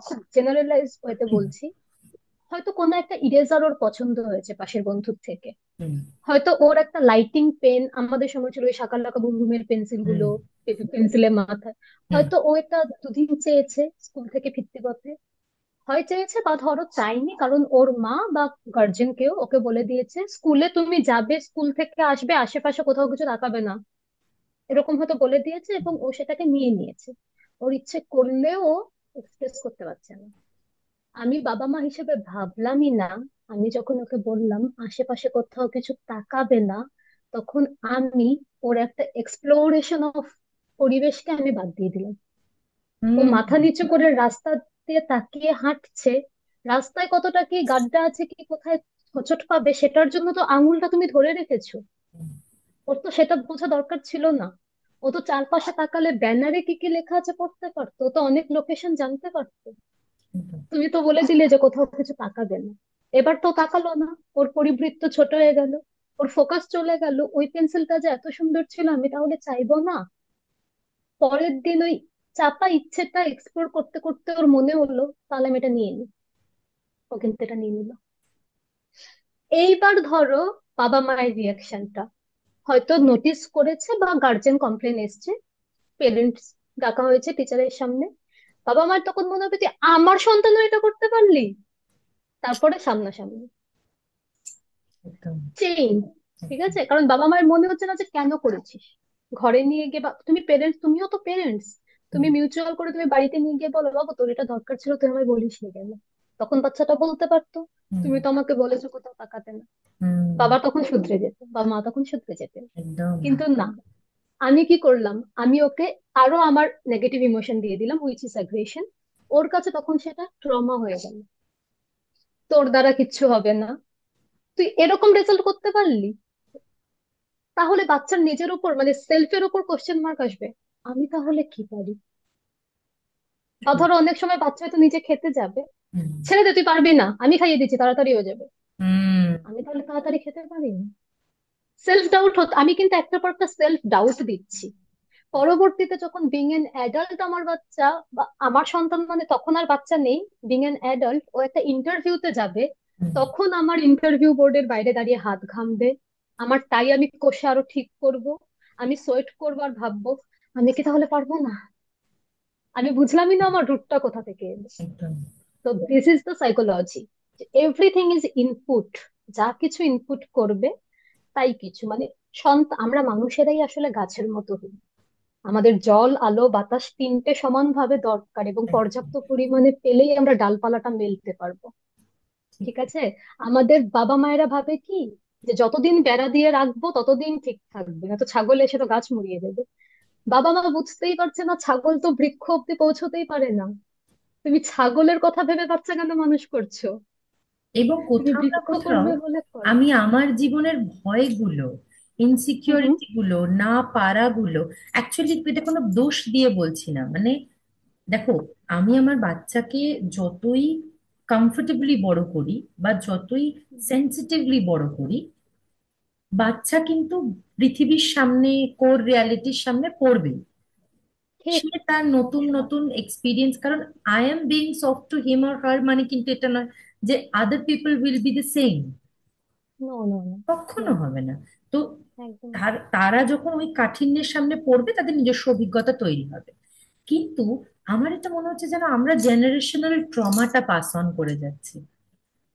খুব জেনারেলাইজ হইতে হুম। বলছি, হয়তো কোনো একটা ইরেজার ওর পছন্দ হয়েছে পাশের বন্ধুর থেকে, হুম। হয়তো ওর একটা লাইটিং পেন, আমাদের সময় ছিল ওই শাকাল লাকা বুম বুমের পেন্সিল হুম। গুলো, পেন্সিলের মাথায়, হুম। হয়তো ও এটা দুদিন চেয়েছে স্কুল থেকে ফিরতি পথে, হয় চেয়েছে বা ধরো চাইনি, কারণ ওর মা বা গার্জেন কেউ ওকে বলে দিয়েছে স্কুলে তুমি যাবে, স্কুল থেকে আসবে, আশেপাশে কোথাও কিছু তাকাবে না, এরকম হয়তো বলে দিয়েছে, এবং ও সেটাকে নিয়ে নিয়েছে। ওর ইচ্ছে করলেও ও এক্সপ্রেস করতে পারছে না। আমি বাবা মা হিসেবে ভাবলামই না, আমি যখন ওকে বললাম আশেপাশে কোথাও কিছু তাকাবে না, তখন আমি ওর একটা এক্সপ্লোরেশন অফ পরিবেশকে আমি বাদ দিয়ে দিলাম। ও হুম। মাথা নিচু করে রাস্তা দিয়ে তাকিয়ে হাঁটছে, রাস্তায় কতটা কি গাড্ডা আছে, কি কোথায় হোঁচট পাবে, সেটার জন্য তো আঙুলটা তুমি ধরে রেখেছো। ওর তো সেটা বোঝা দরকার ছিল না। ও তো চারপাশে তাকালে ব্যানারে কি কি লেখা আছে পড়তে পারতো, ও তো অনেক লোকেশন জানতে পারতো। একদম। তুমি তো বলে দিলে যে কোথাও কিছু তাকাবে না, এবার তো তাকালো না, ওর পরিবৃত্ত ছোট হয়ে গেল, ওর ফোকাস চলে গেল ওই পেন্সিলটা যে এত সুন্দর ছিল, আমি তাহলে চাইবো না? পরের দিন ওই চাপা ইচ্ছেটা এক্সপ্লোর করতে করতে ওর মনে হলো তাহলে আমি এটা নিয়ে নিই, ও কিন্তু এটা নিয়ে নিল। এইবার ধরো বাবা মায়ের রিয়াকশনটা হয়তো নোটিস করেছে, বা গার্জেন কমপ্লেন এসছে, পেরেন্টস ডাকা হয়েছে টিচারের সামনে, বাবা মায়ের তখন মনে হবে যে আমার সন্তানও এটা করতে পারলি, তারপরে সামনাসামনি একদম। চেঞ্জ। ঠিক একদম। আছে, কারণ বাবা মায়ের মনে হচ্ছে না যে কেন করেছিস, ঘরে নিয়ে গিয়ে, বা তুমি পেরেন্টস, তুমিও তো পেরেন্টস, হুম। তুমি মিউচুয়াল করে তুমি বাড়িতে নিয়ে গিয়ে বলো বাবা তোর এটা দরকার ছিল তুই আমায় বলিস নি কেন, তখন বাচ্চাটা বলতে পারতো হুম। তুমি তো আমাকে বলেছো কোথাও তাকাতে না, হুম। বাবা তখন শুধরে যেত বা মা তখন শুধরে যেতেন। একদম। কিন্তু না, আমি কি করলাম, আমি ওকে আরো আমার নেগেটিভ ইমোশন দিয়ে দিলাম, উইচ ইজ অ্যাগ্রেশন। ওর কাছে তখন সেটা ট্রমা হয়ে গেল, তোর দ্বারা কিচ্ছু হবে না, তুই এরকম রেজাল্ট করতে পারলি। তাহলে বাচ্চার নিজের উপর, মানে সেলফের উপর কোশ্চেন মার্ক আসবে, আমি তাহলে কি পারি? বা ঠিক। ধরো অনেক সময় বাচ্চা হয়তো নিজে খেতে যাবে, হুম। ছেড়ে দে তুই পারবি না, আমি খাইয়ে দিচ্ছি তাড়াতাড়ি হয়ে যাবে, হুম। আমি তাহলে তাড়াতাড়ি খেতে পারি না। সেলফ ডাউট হতো, আমি কিন্তু একটার পর একটা সেলফ ডাউট দিচ্ছি। পরবর্তীতে যখন বিং এন অ্যাডাল্ট আমার বাচ্চা, বা আমার সন্তান মানে তখন আর বাচ্চা নেই, বিং এন অ্যাডাল্ট ও একটা ইন্টারভিউতে যাবে, হুম। তখন আমার ইন্টারভিউ বোর্ডের বাইরে দাঁড়িয়ে হাত ঘামবে, আমার টাই আমি কষে আরো ঠিক করব, আমি সোয়েট করবো আর ভাববো আমি কি তাহলে পারবো না, আমি বুঝলামই না আমার রুটটা কোথা থেকে এলো। একদম। তো this is the psychology, everything is input, যা কিছু ইনপুট করবে তাই কিছু, মানে আমরা মানুষেরাই আসলে গাছের মতো হই, আমাদের জল আলো বাতাস তিনটে সমানভাবে দরকার, এবং পর্যাপ্ত পরিমাণে পেলেই আমরা ডালপালাটা মেলতে পারবো। ঠিক। ঠিক আছে, আমাদের বাবা মায়েরা ভাবে কি যে যতদিন বেড়া দিয়ে রাখবো ততদিন ঠিক থাকবে, না তো ছাগল এসে তো গাছ মরিয়ে দেবে। বাবা মা বুঝতেই পারছে না ছাগল তো বৃক্ষ অব্দি পৌঁছতেই পারে না, তুমি ছাগলের কথা ভেবে বাচ্চা কেন মানুষ করছো? এবং তুমি কোথাও না বৃক্ষ কোথাও করবে বলে করো। আমি আমার জীবনের ভয়গুলো, হুম হুম। ইনসিকিউরিটি গুলো, না পারাগুলো, অ্যাকচুয়ালি এটা কোনো দোষ দিয়ে বলছি না, মানে দেখো, আমি আমার বাচ্চাকে যতই কমফোর্টেবলি বড় করি বা যতই সেন্সিটিভলি বড় করি, বাচ্চা কিন্তু পৃথিবীর সামনে, কোর রিয়ালিটির সামনে পড়বে। ঠিক। সে তার নতুন নতুন এক্সপিরিয়েন্স, কারণ I am being soft to him or her মানে কিন্তু এটা নয় যে other people will be the same. No no no. কখনো নো। হবে না। তো একদম। তারা যখন ওই কাঠিন্যের সামনে পড়বে, তাদের নিজস্ব অভিজ্ঞতা তৈরি হবে। কিন্তু আমার এটা মনে হচ্ছে যেন আমরা জেনারেশনাল ট্রমাটা পাস অন করে যাচ্ছি।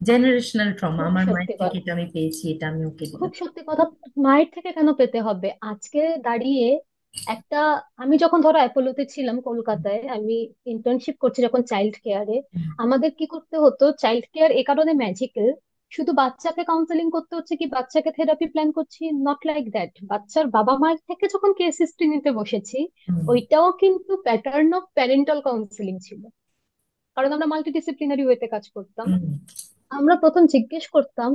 জেনারেশনাল ট্রমা, খুব আমার সত্যি মায়ের থেকে কথা। এটা আমি পেয়েছি, এটা আমি ওকে খুব দিলাম। সত্যি কথা। মায়ের থেকে কেন পেতে হবে আজকে দাঁড়িয়ে? একটা, আমি যখন ধরো অ্যাপোলোতে ছিলাম কলকাতায়, আমি ইন্টার্নশিপ করছি যখন চাইল্ড কেয়ারে, হুম, আমাদের কি করতে হতো, চাইল্ড কেয়ার এ কারণে ম্যাজিক্যাল, শুধু বাচ্চাকে কাউন্সেলিং করতে হচ্ছে কি বাচ্চাকে থেরাপি প্ল্যান করছি, নট লাইক দ্যাট, বাচ্চার বাবা মায়ের থেকে যখন কেস হিস্ট্রি নিতে বসেছি, হুম, ওইটাও কিন্তু প্যাটার্ন অফ প্যারেন্টাল কাউন্সেলিং ছিল। কারণ আমরা মাল্টিডিসিপ্লিনারি ওয়েতে কাজ করতাম। হুম, আমরা প্রথম জিজ্ঞেস করতাম,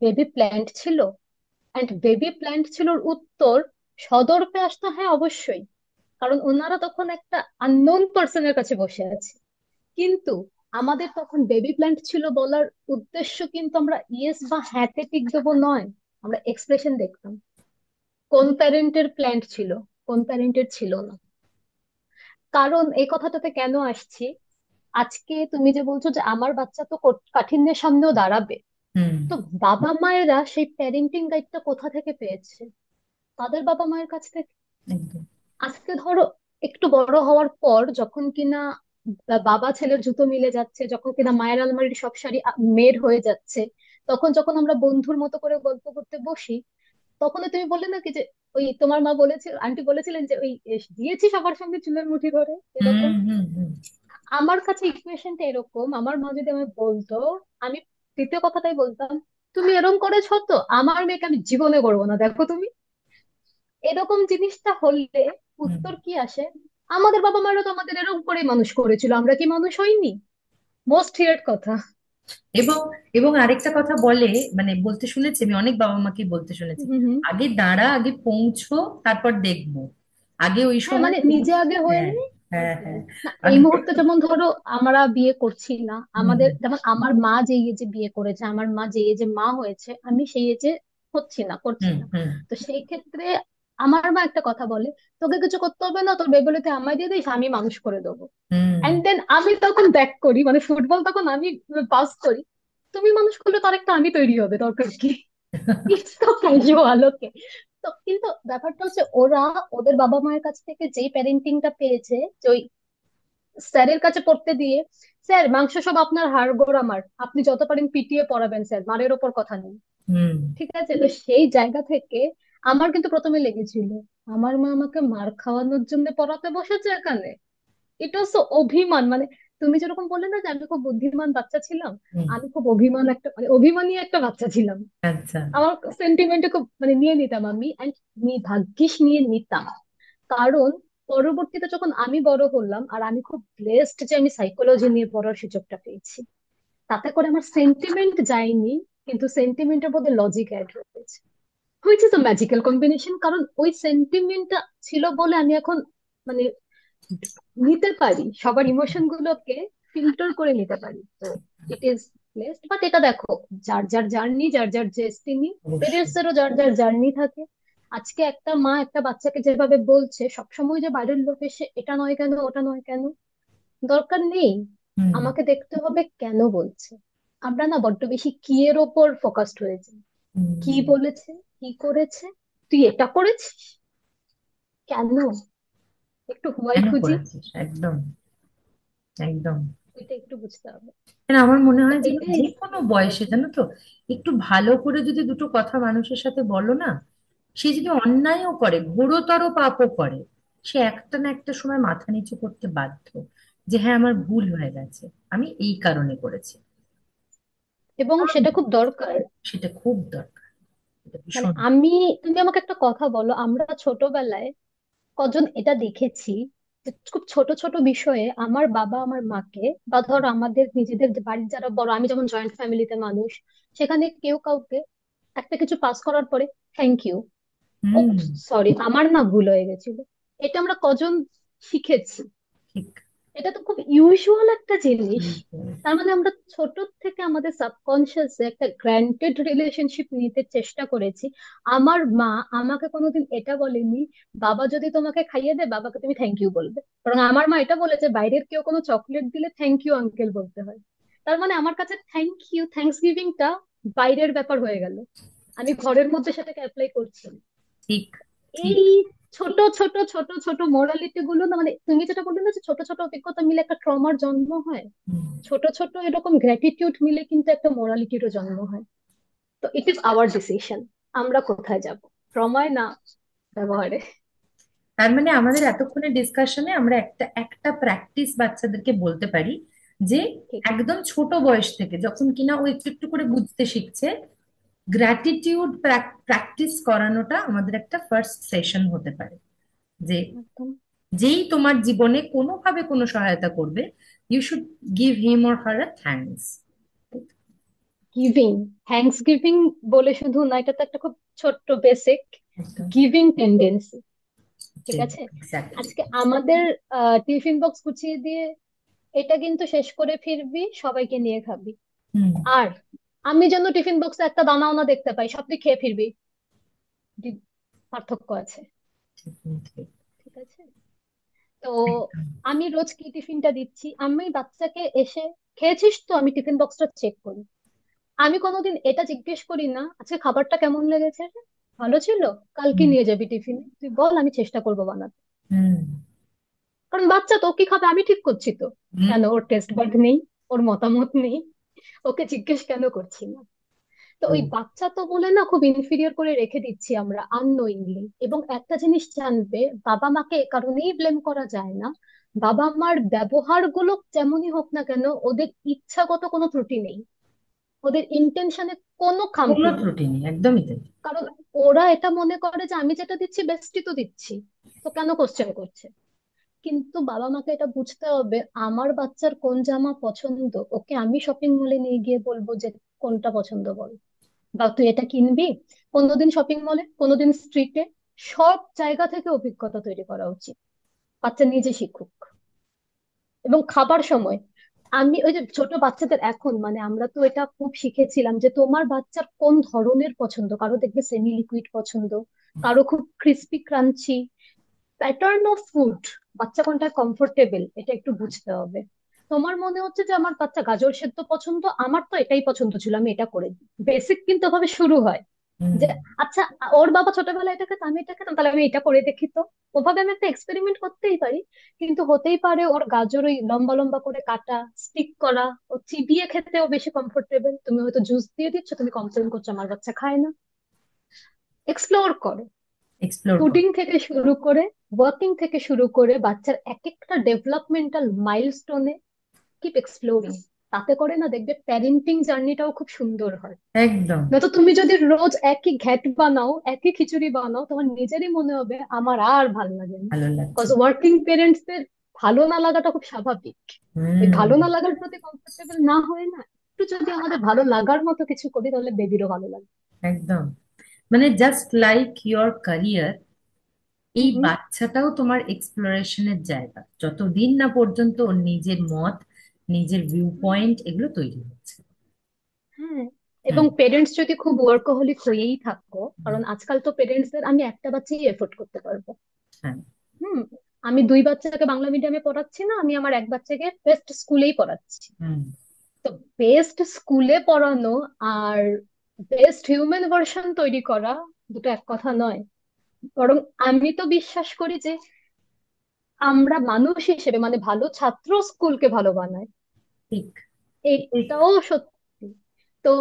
বেবি প্ল্যান্ট ছিল? অ্যান্ড বেবি প্ল্যান্ট ছিল উত্তর সদর্পে আসতো, হ্যাঁ অবশ্যই। কারণ ওনারা তখন একটা আননোন পার্সনের কাছে বসে আছে। কিন্তু আমাদের তখন বেবি প্ল্যান্ট ছিল বলার উদ্দেশ্য কিন্তু আমরা ইয়েস বা হ্যাঁতে টিক দেবো নয়, আমরা এক্সপ্রেশন দেখতাম। কোন প্যারেন্টের প্ল্যান্ট ছিল, কোন প্যারেন্টের ছিল না। কারণ এই কথাটাতে কেন আসছি, আজকে তুমি যে বলছো যে আমার বাচ্চা তো কাঠিন্যের সামনেও দাঁড়াবে, হুম, তো বাবা মায়েরা সেই প্যারেন্টিং গাইডটা কোথা থেকে পেয়েছে? তাদের বাবা মায়ের কাছ থেকে। একদম। আজকে ধরো একটু বড় হওয়ার পর যখন কিনা বাবা ছেলের জুতো মিলে যাচ্ছে, যখন কিনা মায়ের আলমারির সব শাড়ি মেড হয়ে যাচ্ছে, তখন যখন আমরা বন্ধুর মতো করে গল্প করতে বসি, তখন তুমি বললে না কি যে ওই তোমার মা বলেছিল, আন্টি বলেছিলেন যে ওই দিয়েছি সবার সঙ্গে চুলের মুঠি ধরে, হুম, এরকম। হুম, হুম, আমার কাছে ইকুয়েশনটা এরকম, আমার মা যদি আমায় বলতো, আমি তৃতীয় কথাটাই বলতাম, তুমি এরকম করেছো তো আমার মেয়েকে আমি জীবনে করবো না, দেখো তুমি। এরকম জিনিসটা হলে হুম। উত্তর কি আসে? আমাদের বাবা মারা তো আমাদের এরকম করে মানুষ করেছিল, আমরা কি মানুষ হইনি? মোস্ট হিয়ার্ড কথা। এবং এবং আরেকটা কথা বলে, মানে বলতে শুনেছি, আমি অনেক বাবা মাকে বলতে শুনেছি, হুম হুম। আগে দাঁড়া, আগে পৌঁছো, তারপর দেখবো। আগে ওই হ্যাঁ সময় মানে নিজে আগে হয়ে হ্যাঁ, নি, হ্যাঁ, তারপরে। হ্যাঁ। না, এই আগে মুহূর্তে যেমন ধরো আমরা বিয়ে করছি না, হুম, আমাদের যেমন আমার মা যে এজে বিয়ে করেছে, আমার মা যে এজে মা হয়েছে, আমি সেই এজে হচ্ছি না, করছি হুম, না। হুম, তো সেই ক্ষেত্রে আমার মা একটা কথা বলে, তোকে কিছু করতে হবে না, তোর বেবিতে আমায় দিয়ে দিস, আমি মানুষ করে দেবো। হুম। এন্ড দেন আমি তখন ব্যাক করি, মানে ফুটবল তখন আমি পাস করি, তুমি মানুষ করলে তার একটা আমি তৈরি হবে, দরকার কি? ইটস তো ক্যাজুয়াল, ওকে। তো কিন্তু ব্যাপারটা হচ্ছে ওরা ওদের বাবা মায়ের কাছ থেকে যেই প্যারেন্টিংটা পেয়েছে, যে ওই স্যারের কাছে পড়তে দিয়ে, স্যার মাংস সব আপনার হাড়গোড় আমার, আপনি যত পারেন পিটিয়ে পড়াবেন স্যার, মারের ওপর কথা নেই। হুম, ঠিক আছে, তো সেই জায়গা থেকে আমার কিন্তু প্রথমে লেগেছিল, আমার মা আমাকে মার খাওয়ানোর জন্য পড়াতে বসেছে এখানে। এটা হচ্ছে অভিমান, মানে তুমি যেরকম বললে না যে আমি খুব বুদ্ধিমান বাচ্চা ছিলাম, হুম। আমি খুব অভিমান একটা, মানে অভিমানী একটা বাচ্চা ছিলাম। আচ্ছা। আমার সেন্টিমেন্টে খুব মানে নিয়ে নিতাম আমি, অ্যান্ড ভাগ্যিস নিয়ে নিতাম। কারণ পরবর্তীতে যখন আমি বড় হলাম, আর আমি খুব ব্লেসড যে আমি সাইকোলজি নিয়ে পড়ার সুযোগটা পেয়েছি, তাতে করে আমার সেন্টিমেন্ট যায়নি, কিন্তু সেন্টিমেন্টের মধ্যে লজিক অ্যাড হয়েছে, which is a magical combination. কারণ ওই সেন্টিমেন্টটা ছিল বলে আমি এখন মানে নিতে পারি সবার ইমোশন গুলোকে, ফিল্টার করে নিতে পারি। তো ইট ইজ ব্লেসড। বাট এটা দেখো, যার যার জার্নি, যার যার ডেস্টিনি, অবশ্যই। পেরেন্টস এরও যার যার জার্নি থাকে। আজকে একটা মা একটা বাচ্চাকে যেভাবে বলছে, সবসময় যে বাইরের লোক এসে এটা নয় কেন ওটা নয় কেন, দরকার নেই। হুম, আমাকে দেখতে হবে কেন বলছে। আমরা না বড্ড বেশি কি এর ওপর ফোকাসড হয়েছে, কি হুম। বলেছে, কি করেছে, তুই এটা করেছিস কেন, একটু হোয়াই কেন খুঁজি। করেছিস, একদম, একদম। এটা একটু বুঝতে হবে। মানে আমার মনে তো হয় যে এটাই। যে কোনো বয়সে, জানো তো, একটু ভালো করে যদি দুটো কথা মানুষের সাথে বলো না, সে যদি অন্যায়ও করে, ঘোরতর পাপও করে, সে একটা না একটা সময় মাথা নিচু করতে বাধ্য, যে হ্যাঁ আমার ভুল হয়ে গেছে, আমি এই কারণে করেছি। এবং সেটা খুব দরকার। সেটা খুব দরকার, এটা মানে ভীষণ। তুমি আমাকে একটা কথা বলো, আমরা ছোটবেলায় কজন এটা দেখেছি যে খুব ছোট ছোট বিষয়ে আমার বাবা আমার মাকে, বা ধরো আমাদের নিজেদের যে বাড়ির যারা বড়, আমি যেমন জয়েন্ট ফ্যামিলিতে মানুষ, সেখানে কেউ কাউকে একটা কিছু পাস করার পরে থ্যাংক ইউ, ও হুম। সরি আমার না ভুল হয়ে গেছিল, এটা আমরা কজন শিখেছি? ঠিক। এটা তো খুব ইউজুয়াল একটা জিনিস। ঠিক। তার মানে আমরা ছোট থেকে আমাদের সাবকনসিয়াসে একটা গ্র্যান্টেড রিলেশনশিপ নিতে চেষ্টা করেছি। আমার মা আমাকে কোনোদিন এটা বলেনি, বাবা যদি তোমাকে খাইয়ে দেয় বাবাকে তুমি থ্যাংক ইউ বলবে, বরং আমার মা এটা বলেছে বাইরের কেউ কোনো চকলেট দিলে থ্যাংক ইউ আঙ্কেল বলতে হয়। তার মানে আমার কাছে থ্যাংক ইউ, থ্যাঙ্কস গিভিংটা বাইরের ব্যাপার হয়ে গেল, আমি ঘরের মধ্যে সেটাকে অ্যাপ্লাই করছি না। ঠিক। ঠিক। এই ছোট ছোট ছোট ছোট মোরালিটি গুলো না, মানে তুমি যেটা বললে না যে ছোট ছোট অভিজ্ঞতা মিলে একটা ট্রমার জন্ম হয়, হুম। ছোট ছোট এরকম গ্র্যাটিটিউড মিলে কিন্তু একটা মোরালিটিরও জন্ম হয়। তো ইট ইজ আওয়ার ডিসিশন, আমরা কোথায় যাব, ট্রমায় না ব্যবহারে। তার মানে আমাদের এতক্ষণের ডিসকাশনে আমরা একটা একটা প্র্যাকটিস বাচ্চাদেরকে বলতে পারি, যে ঠিক। একদম ছোট বয়স থেকে যখন কিনা ও একটু একটু করে বুঝতে শিখছে, গ্র্যাটিটিউড প্র্যাকটিস করানোটা আমাদের একটা ফার্স্ট সেশন হতে পারে। যে একদম। যেই তোমার জীবনে কোনোভাবে কোনো সহায়তা করবে, you should give him or her a thanks. Giving, thanksgiving বলে শুধু না, এটা তো একটা খুব ছোট্ট বেসিক একদম। Giving tendency. ঠিক আছে। এক্স্যাক্টলি। আজকে আমাদের টিফিন বক্স গুছিয়ে দিয়ে এটা কিন্তু শেষ করে ফিরবি, সবাইকে নিয়ে খাবি। হুম। আর আমি যেন টিফিন বক্সে একটা দানাও না দেখতে পাই, সব তুই খেয়ে ফিরবি, পার্থক্য আছে। ঠিক। ঠিক। ঠিক আছে। তো একদম। আমি রোজ কি টিফিনটা দিচ্ছি, আমি বাচ্চাকে এসে খেয়েছিস তো, আমি টিফিন বক্সটা চেক করি। আমি কোনোদিন এটা জিজ্ঞেস করি না আজকে খাবারটা কেমন লেগেছে রে? ভালো ছিল? কালকে হুম। নিয়ে যাবি টিফিনে, তুই বল আমি চেষ্টা করবো বানাতে। হুম। কারণ বাচ্চা তো কি খাবে আমি ঠিক করছি তো, হুম। কেন ওর টেস্ট বাড নেই, ওর মতামত নেই, ওকে জিজ্ঞেস কেন করছি না? তো ওই হুম। বাচ্চা তো বলে না খুব ইনফিরিয়র করে রেখে দিচ্ছি আমরা আননোয়িংলি। এবং একটা জিনিস জানবে, বাবা মাকে এ কারণেই ব্লেম করা যায় না, বাবা মার ব্যবহার গুলো যেমনই হোক না কেন ওদের ইচ্ছাগত কোনো ত্রুটি নেই, ওদের ইন্টেনশনে কোনো কোনো খামতি নেই। ত্রুটি নেই, একদমই তাই। কারণ ওরা এটা মনে করে যে আমি যেটা দিচ্ছি বেস্টই তো দিচ্ছি, তো কেন কোশ্চেন করছে? কিন্তু বাবা মাকে এটা বুঝতে হবে আমার বাচ্চার কোন জামা পছন্দ, ওকে আমি শপিং মলে নিয়ে গিয়ে বলবো যে কোনটা পছন্দ বল, বা তুই এটা কিনবি। কোনোদিন শপিং মলে, কোনোদিন স্ট্রিটে, সব জায়গা থেকে অভিজ্ঞতা তৈরি করা উচিত, বাচ্চা নিজে শিখুক। এবং খাবার সময় আমি ওই যে ছোট বাচ্চাদের এখন মানে আমরা তো এটা খুব শিখেছিলাম যে তোমার বাচ্চার কোন ধরনের পছন্দ, কারো দেখবে সেমি লিকুইড পছন্দ, কারো খুব crispy crunchy, pattern of food, বাচ্চা কোনটা কমফোর্টেবল এটা একটু বুঝতে হবে। তোমার মনে হচ্ছে যে আমার বাচ্চা গাজর সেদ্ধ পছন্দ, আমার তো এটাই পছন্দ ছিল আমি এটা করে দিই, বেসিক কিন্তু ভাবে শুরু হয় হুম। যে আচ্ছা ওর বাবা ছোটবেলায় এটা খেত আমি এটা খেতাম, তাহলে আমি এটা করে দেখি তো। ওভাবে আমি একটা এক্সপেরিমেন্ট করতেই পারি। কিন্তু হতেই পারে ওর গাজর ওই লম্বা লম্বা করে কাটা, স্টিক করা, ও চিবিয়ে খেতেও বেশি কমফোর্টেবল, তুমি হয়তো জুস দিয়ে দিচ্ছ, তুমি কমপ্লেন করছো আমার বাচ্চা খায় না। এক্সপ্লোর করো, এক্সপ্লোর কর। ফুডিং থেকে শুরু করে, ওয়ার্কিং থেকে শুরু করে বাচ্চার এক একটা ডেভেলপমেন্টাল মাইলস্টোনে কিপ এক্সপ্লোরিং। তাতে করে না দেখবে প্যারেন্টিং জার্নিটাও খুব সুন্দর হয়। একদম। নয়তো তুমি যদি রোজ একই ঘ্যাট বানাও, একই খিচুড়ি বানাও, তোমার নিজেরই মনে হবে আমার আর ভালো লাগে না। ভালো লাগছে। কজ ওয়ার্কিং পেরেন্টসদের ভালো না লাগাটা খুব স্বাভাবিক। এই হুম। ভালো না লাগার প্রতি কমফোর্টেবল না হয় না, একটু যদি আমাদের ভালো লাগার মতো কিছু করি তাহলে বেবিরও ভালো লাগে। একদম। মানে জাস্ট লাইক ইয়োর ক্যারিয়ার, এই হুম। বাচ্চাটাও তোমার এক্সপ্লোরেশনের জায়গা, যতদিন না পর্যন্ত ওর নিজের মত, নিজের ভিউ পয়েন্ট এগুলো তৈরি হচ্ছে। হ্যাঁ। হ্যাঁ। এবং পেরেন্টস যদি খুব ওয়ার্কাহলিক হয়েই থাকো, কারণ আজকাল তো পেরেন্টসদের আমি একটা বাচ্চাই এফোর্ড করতে পারবো। হ্যাঁ। হুম। আমি দুই বাচ্চাকে বাংলা মিডিয়ামে পড়াচ্ছি না, আমি আমার এক বাচ্চাকে বেস্ট স্কুলেই পড়াচ্ছি। হুম। তো বেস্ট স্কুলে পড়ানো আর বেস্ট হিউম্যান ভার্সন তৈরি করা দুটো এক কথা নয়। বরং আমি তো বিশ্বাস করি যে আমরা মানুষ হিসেবে মানে ভালো ছাত্র স্কুলকে ভালো বানায়, ঠিক। ঠিক। এটাও সত্যি। তো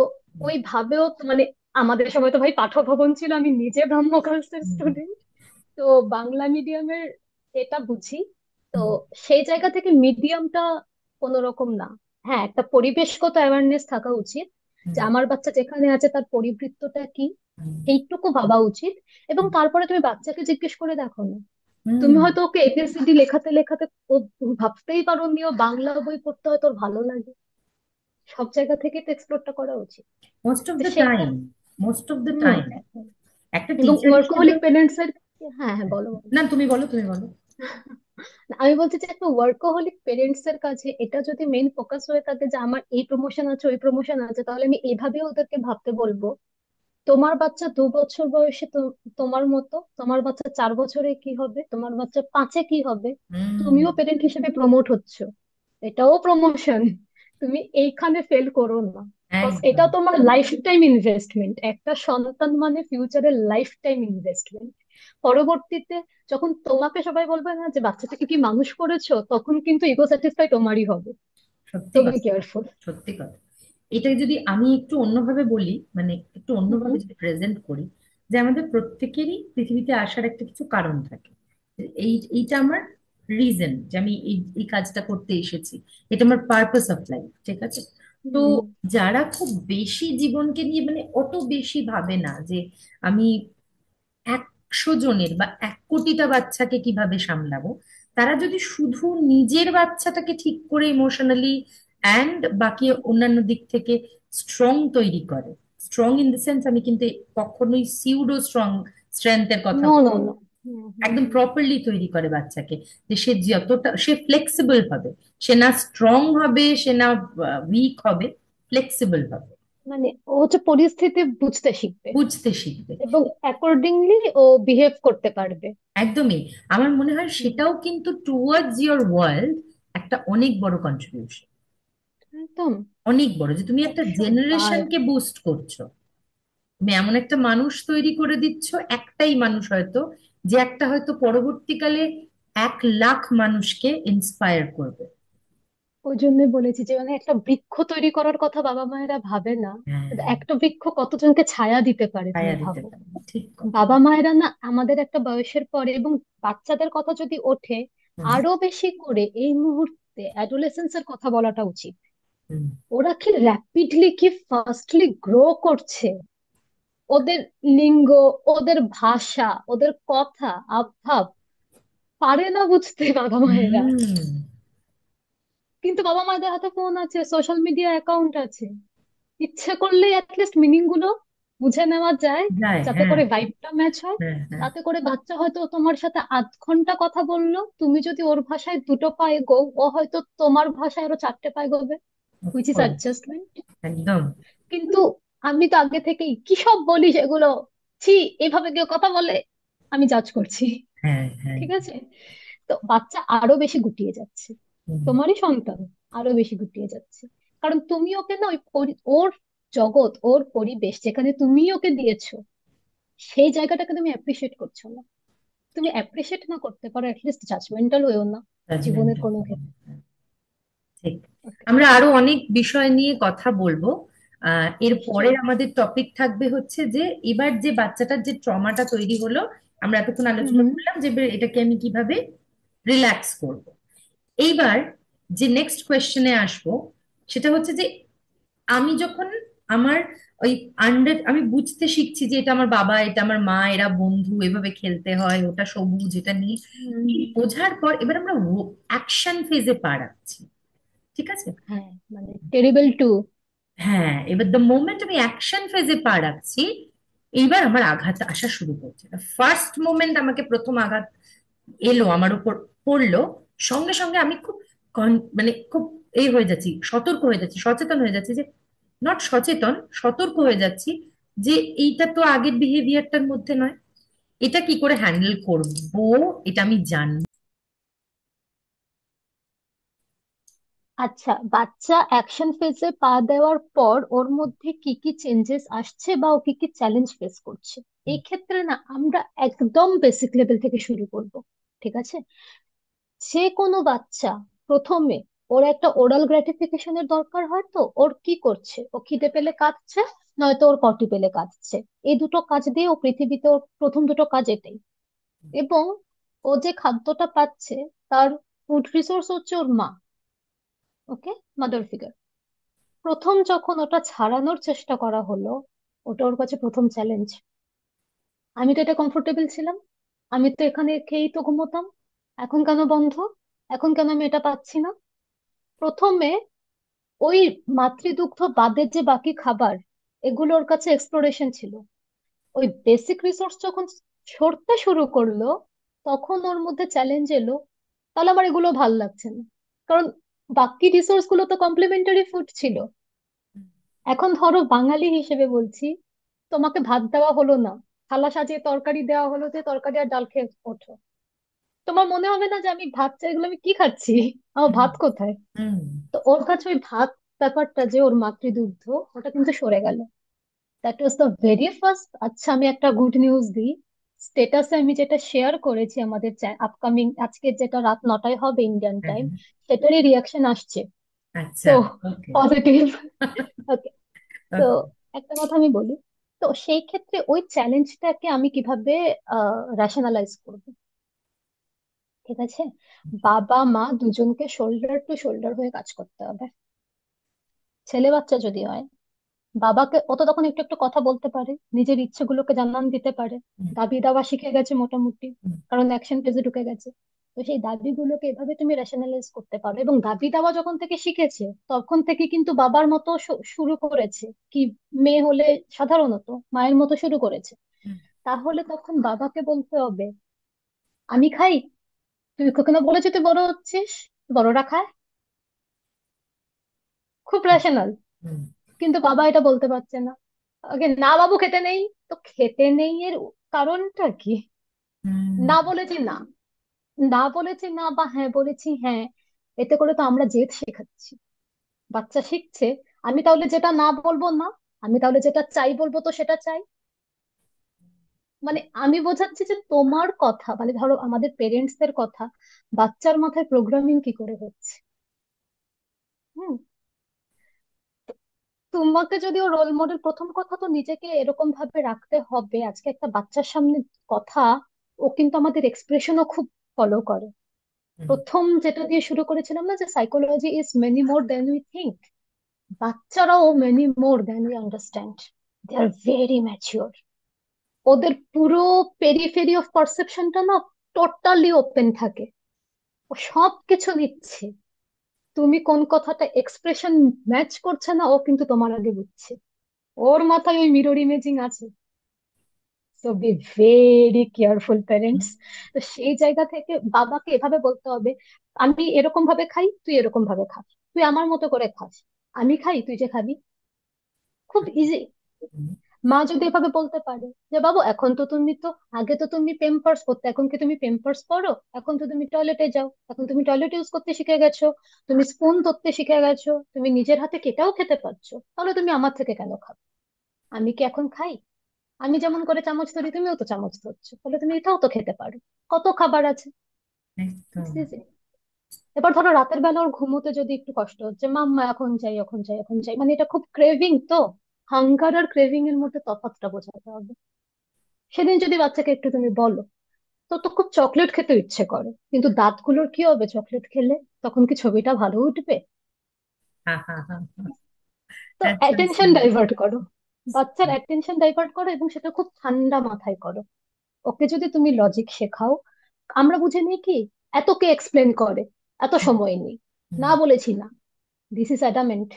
ওই ভাবেও তো মানে আমাদের সময় তো ভাই পাঠ্যভবন ছিল, আমি নিজে ব্রাহ্ম গার্লসের হুম। স্টুডেন্ট, তো বাংলা মিডিয়ামের এটা বুঝি। তো হুম। সেই জায়গা থেকে মিডিয়ামটা কোনো রকম না। হ্যাঁ, একটা পরিবেশগত অ্যাওয়ারনেস থাকা উচিত যে হুম। আমার বাচ্চা যেখানে আছে তার পরিবৃত্তটা কি, হুম। এইটুকু ভাবা উচিত। এবং হুম। তারপরে তুমি বাচ্চাকে জিজ্ঞেস করে দেখো না, তুমি হুম। হয়তো ওকে এবিসিডি লেখাতে লেখাতে ও ভাবতেই পারোনি ও বাংলা বই পড়তে হয়তো ওর ভালো লাগে। সব জায়গা থেকে তো এক্সপ্লোরটা করা উচিত। মোস্ট অফ তো দ্য সেইটা। Time, most of the hmm. Time একটা এবং টিচার হিসেবে। ওয়ার্কহোলিক প্যারেন্টস এর, হ্যাঁ হ্যাঁ বলো বলো। না, তুমি বলো, তুমি বলো। আমি বলছি যে একটা ওয়ার্কহোলিক পেরেন্টস এর কাছে এটা যদি মেইন ফোকাস হয়ে থাকে যে আমার এই প্রমোশন আছে ওই প্রমোশন আছে, তাহলে আমি এইভাবে ওদেরকে ভাবতে বলবো। তোমার বাচ্চা 2 বছর বয়সে তোমার মতো, তোমার বাচ্চা 4 বছরে কি হবে, তোমার বাচ্চা 5-এ কি হবে। হুম। তুমিও পেরেন্ট হিসেবে প্রমোট হচ্ছ, এটাও প্রমোশন। তুমি এইখানে ফেল করো না। Cause এটা একদম। তোমার লাইফ টাইম ইনভেস্টমেন্ট, একটা সন্তান মানে ফিউচারের লাইফ টাইম ইনভেস্টমেন্ট। পরবর্তীতে যখন তোমাকে সবাই বলবে না যে বাচ্চাটাকে কি মানুষ করেছো, তখন কিন্তু ইগো স্যাটিসফাই তোমারই হবে। সত্যি তুমি কথা, কেয়ারফুল। সত্যি কথা। এটা যদি আমি একটু অন্যভাবে বলি, মানে একটু অন্যভাবে যদি প্রেজেন্ট করি, যে আমাদের প্রত্যেকেরই পৃথিবীতে আসার একটা কিছু কারণ থাকে। এইটা আমার রিজন যে আমি এই এই কাজটা করতে এসেছি, এটা আমার পারপাস অফ লাইফ, ঠিক আছে? তো যারা খুব বেশি জীবনকে নিয়ে মানে অত বেশি ভাবে না যে আমি 100 জনের বা 1 কোটিটা বাচ্চাকে কিভাবে সামলাবো, তারা যদি শুধু নিজের বাচ্চাটাকে ঠিক করে ইমোশনালি অ্যান্ড বাকি অন্যান্য দিক থেকে স্ট্রং তৈরি করে, স্ট্রং ইন দ্য সেন্স আমি কিন্তু কখনোই সিউডো স্ট্রেংথের কথা নো নো বলছি না। নো। একদম প্রপারলি তৈরি করে বাচ্চাকে, যে সে যতটা সে ফ্লেক্সিবল হবে, সে না স্ট্রং হবে, সে না উইক হবে, ফ্লেক্সিবল হবে, মানে ও হচ্ছে পরিস্থিতি বুঝতে শিখবে বুঝতে শিখবে। এবং অ্যাকর্ডিংলি ও বিহেভ করতে পারবে। একদমই। আমার মনে হয় হুম, সেটাও কিন্তু টুয়ার্ডস ইয়োর ওয়ার্ল্ড একটা অনেক বড় কন্ট্রিবিউশন, একদম। অনেক বড়, যে তুমি একটা 100 বার। জেনারেশনকে বুস্ট করছো, তুমি এমন একটা মানুষ তৈরি করে দিচ্ছ, একটাই মানুষ হয়তো, যে একটা হয়তো পরবর্তীকালে 1 লাখ মানুষকে ইন্সপায়ার করবে। ওই জন্যই বলেছি যে মানে একটা বৃক্ষ তৈরি করার কথা বাবা মায়েরা ভাবে না। হ্যাঁ, কিন্তু একটা বৃক্ষ কতজনকে ছায়া দিতে পারে ছায়া তুমি দিতে ভাবো। পারে, ঠিক কথা। বাবা মায়েরা না আমাদের একটা বয়সের পরে, এবং বাচ্চাদের কথা যদি ওঠে হুম। আরো বেশি করে এই মুহূর্তে অ্যাডোলেসেন্স এর কথা বলাটা উচিত। হুম। ওরা কি র্যাপিডলি কি ফাস্টলি গ্রো করছে। ওদের লিঙ্গ, ওদের ভাষা, ওদের কথা, আবভাব পারে না বুঝতে বাবা মায়েরা। হুম। কিন্তু বাবা মায়েদের হাতে ফোন আছে, সোশ্যাল মিডিয়া অ্যাকাউন্ট আছে, ইচ্ছে করলে অ্যাটলিস্ট মিনিং গুলো বুঝে নেওয়া যায়, যায়, যাতে হ্যাঁ। করে ভাইবটা ম্যাচ হয়। হ্যাঁ, হ্যাঁ। তাতে করে বাচ্চা হয়তো তোমার সাথে আধ ঘন্টা কথা বললো, তুমি যদি ওর ভাষায় 2টো পা এগো, ও হয়তো তোমার ভাষায় আরো 4টে পা এগোবে, Of which is course, adjustment. একদম। কিন্তু আমি তো আগে থেকেই কি সব বলি সেগুলো, ছি, এভাবে কেউ কথা বলে, আমি জাজ করছি। হ্যাঁ, হ্যাঁ। ঠিক আছে। তো বাচ্চা আরো বেশি গুটিয়ে যাচ্ছে, হুম। তোমারই সন্তান আরো বেশি গুটিয়ে যাচ্ছে। কারণ তুমি ওকে না ওর জগৎ, ওর পরিবেশ যেখানে তুমি ওকে দিয়েছো, সেই জায়গাটাকে তুমি অ্যাপ্রিসিয়েট করছো না। তুমি অ্যাপ্রিসিয়েট না করতে পারো, অ্যাটলিস্ট জাজমেন্টাল হয়েও না জীবনের জাজমেন্টাল। কোনো ক্ষেত্রে। ঠিক। ওকে। আমরা আরো অনেক বিষয় নিয়ে কথা বলবো। এর পরে নিশ্চয়ই। আমাদের টপিক থাকবে হচ্ছে যে এবার যে বাচ্চাটার যে ট্রমাটা তৈরি হলো, আমরা এতক্ষণ হুম আলোচনা হুম করলাম যে এবার এটাকে আমি কিভাবে রিল্যাক্স করব। এইবার যে নেক্সট কোয়েশ্চেনে আসবো, সেটা হচ্ছে যে আমি যখন আমার ওই আমি বুঝতে শিখছি যে এটা আমার বাবা, এটা আমার মা, এরা বন্ধু, এভাবে খেলতে হয়, ওটা সবুজ, এটা নীল, হুম। এই বোঝার পর এবার আমরা অ্যাকশন ফেজে পা রাখছি, ঠিক আছে? হ্যাঁ, মানে টেরিবল টু। হ্যাঁ, এবার দ্য মোমেন্ট আমি অ্যাকশন ফেজে পা রাখছি, এইবার আমার আঘাত আসা শুরু করছে। ফার্স্ট মোমেন্ট আমাকে প্রথম আঘাত এলো আমার উপর, পড়লো, সঙ্গে সঙ্গে আমি খুব মানে খুব হয়ে যাচ্ছি, সতর্ক হয়ে যাচ্ছি, সচেতন হয়ে যাচ্ছি, যে নট সচেতন, সতর্ক হয়ে যাচ্ছি, যে এইটা তো আগের বিহেভিয়ারটার মধ্যে নয়, এটা কি করে হ্যান্ডেল করবো, এটা আমি জানি। আচ্ছা, বাচ্চা অ্যাকশন ফেজে পা দেওয়ার পর ওর মধ্যে কি কি চেঞ্জেস আসছে বা ও কি কি চ্যালেঞ্জ ফেস করছে, এই ক্ষেত্রে না আমরা একদম বেসিক লেভেল থেকে শুরু করব। ঠিক আছে। যে কোনো বাচ্চা প্রথমে, ওর একটা ওরাল গ্র্যাটিফিকেশনের দরকার হয়, তো ওর কি করছে, ও খিদে পেলে কাঁদছে, নয়তো ওর পটি পেলে কাঁদছে। এই দুটো কাজ দিয়ে ও পৃথিবীতে, ওর প্রথম দুটো কাজ এটাই। এবং ও যে খাদ্যটা পাচ্ছে, তার ফুড রিসোর্স হচ্ছে ওর মা। ওকে, মাদার ফিগার। প্রথম যখন ওটা ছাড়ানোর চেষ্টা করা হলো, ওটা ওর কাছে প্রথম চ্যালেঞ্জ। আমি তো এটা কমফোর্টেবল ছিলাম, আমি তো এখানে খেয়েই তো ঘুমোতাম, এখন কেন বন্ধ? এখন কেন আমি এটা পাচ্ছি না? প্রথমে ওই মাতৃদুগ্ধ বাদে যে বাকি খাবার, এগুলোর কাছে এক্সপ্লোরেশন ছিল। ওই বেসিক রিসোর্স যখন সরতে শুরু করলো, তখন ওর মধ্যে চ্যালেঞ্জ এলো, তাহলে আমার এগুলো ভাল লাগছে না। কারণ বাকি রিসোর্স গুলো তো কমপ্লিমেন্টারি ফুড ছিল। এখন ধরো বাঙালি হিসেবে বলছি, তোমাকে ভাত দেওয়া হলো না, থালা সাজিয়ে তরকারি দেওয়া হলো, যে তরকারি আর ডাল খেয়ে ওঠো, তোমার মনে হবে না যে আমি ভাত চাই, এগুলো আমি কি খাচ্ছি, আমার হুম ভাত কোথায়? হুম তো ওর কাছে ওই ভাত ব্যাপারটা, যে ওর মাতৃদুগ্ধ, ওটা কিন্তু সরে গেল। That was the very first. আচ্ছা, আমি একটা গুড নিউজ দিই। স্টেটাসে আমি যেটা শেয়ার করেছি আমাদের আপকামিং, আজকে যেটা রাত 9টায় হবে ইন্ডিয়ান হ্যাঁ, টাইম, হ্যাঁ। সেটারই রিয়াকশন আসছে। আচ্ছা। তো ওকে। পজিটিভ। ওকে। তো ওকে। একটা কথা আমি বলি, তো সেই ক্ষেত্রে ওই চ্যালেঞ্জটাকে আমি কিভাবে রেশনালাইজ করবো? ঠিক আছে, বাবা মা দুজনকে শোল্ডার টু শোল্ডার হয়ে কাজ করতে হবে। ছেলে বাচ্চা যদি হয়, বাবাকে ও তো তখন একটু একটু কথা বলতে পারে, নিজের ইচ্ছেগুলোকে জানান দিতে পারে, হুম দাবি দাওয়া শিখে গেছে মোটামুটি, হুম কারণ অ্যাকশন ফেজে ঢুকে গেছে। তো সেই দাবিগুলোকে এভাবে তুমি রেশনালাইজ করতে পারো, এবং দাবি দেওয়া যখন থেকে শিখেছে, তখন থেকে কিন্তু বাবার মতো শুরু করেছে কি, মেয়ে হলে সাধারণত মায়ের মতো শুরু করেছে। হুম তাহলে তখন বাবাকে বলতে হবে, আমি খাই, তুই কখনো বলেছি তুই বড় হচ্ছিস, বড়রা খায়। খুব রেশনাল। হুম কিন্তু বাবা এটা বলতে পারছে না। আগে না বাবু খেতে নেই। তো খেতে নেই এর কারণটা কি? হুম না বলেছি না, না বলেছি না, বা হ্যাঁ বলেছি হ্যাঁ, এতে করে তো আমরা জেদ শেখাচ্ছি। বাচ্চা শিখছে, আমি তাহলে যেটা না বলবো না, আমি তাহলে যেটা চাই বলবো, তো সেটা চাই। মানে আমি বোঝাচ্ছি যে তোমার কথা, মানে ধরো আমাদের পেরেন্টসদের কথা, বাচ্চার মাথায় প্রোগ্রামিং কি করে হচ্ছে। হুম। তোমাকে যদি ও রোল মডেল, প্রথম কথা তো নিজেকে এরকম ভাবে রাখতে হবে। আজকে একটা বাচ্চার সামনে কথা, ও কিন্তু আমাদের এক্সপ্রেশনও খুব ফলো করে। হুম প্রথম যেটা দিয়ে শুরু করেছিলাম না, যে psychology is many more than we think, বাচ্চারাও many more than we understand. They are very mature. ওদের পুরো পেরিফেরি অফ পারসেপশনটা না টোটালি ওপেন থাকে। ও সব কিছু নিচ্ছে। তুমি কোন কথাটা এক্সপ্রেশন ম্যাচ করছে না, ও কিন্তু তোমার আগে বুঝছে। ওর মাথায় ওই মিরর ইমেজিং আছে। So be very careful hmm parents. তো সেই জায়গা থেকে বাবাকে এভাবে বলতে হবে, আমি এরকম ভাবে খাই, তুই এরকম ভাবে খাস, তুই আমার মতো করে খাস, আমি খাই তুই যে খাবি। খুব ইজি। হুম মা যদি এভাবে বলতে পারে যে বাবু, এখন তো তুমি তো, আগে তো তুমি পেম্পার্স করতে, এখন কি তুমি পেম্পার্স পরো? এখন তো তুমি টয়লেটে যাও, এখন তুমি টয়লেট ইউজ করতে শিখে গেছো, তুমি স্পুন ধরতে শিখে গেছো, তুমি নিজের হাতে কেটাও খেতে পারছো, তাহলে তুমি আমার থেকে কেন খাবে? আমি কি এখন খাই? আমি যেমন করে চামচ ধরি, তুমিও তো চামচ ধরছো, তাহলে তুমি এটাও তো খেতে পারো। কত খাবার আছে। একদম। It's easy. এবার ধরো রাতের বেলা ওর ঘুমোতে যদি একটু কষ্ট হচ্ছে, মাম্মা এখন চাই, এখন চাই, এখন চাই, মানে এটা খুব ক্রেভিং তো। হাঙ্গার আর ক্রেভিং এর মধ্যে তফাৎটা বোঝাতে হবে। সেদিন যদি বাচ্চাকে একটু তুমি বলো, তো তো খুব চকলেট খেতে ইচ্ছে করে, কিন্তু দাঁতগুলোর কি হবে চকলেট খেলে? তখন কি ছবিটা ভালো উঠবে? হা হা হা হা। তো একদম অ্যাটেনশন সুন্দর। ডাইভার্ট করো, বাচ্চার অ্যাটেনশন ডাইভার্ট করো, এবং সেটা খুব ঠান্ডা মাথায় করো। ওকে যদি তুমি লজিক শেখাও, আমরা বুঝে নিই কি, এত কে এক্সপ্লেন করে, এত সময় নেই, হুম না বলেছি না, দিস ইজ অ্যাডামেন্ট।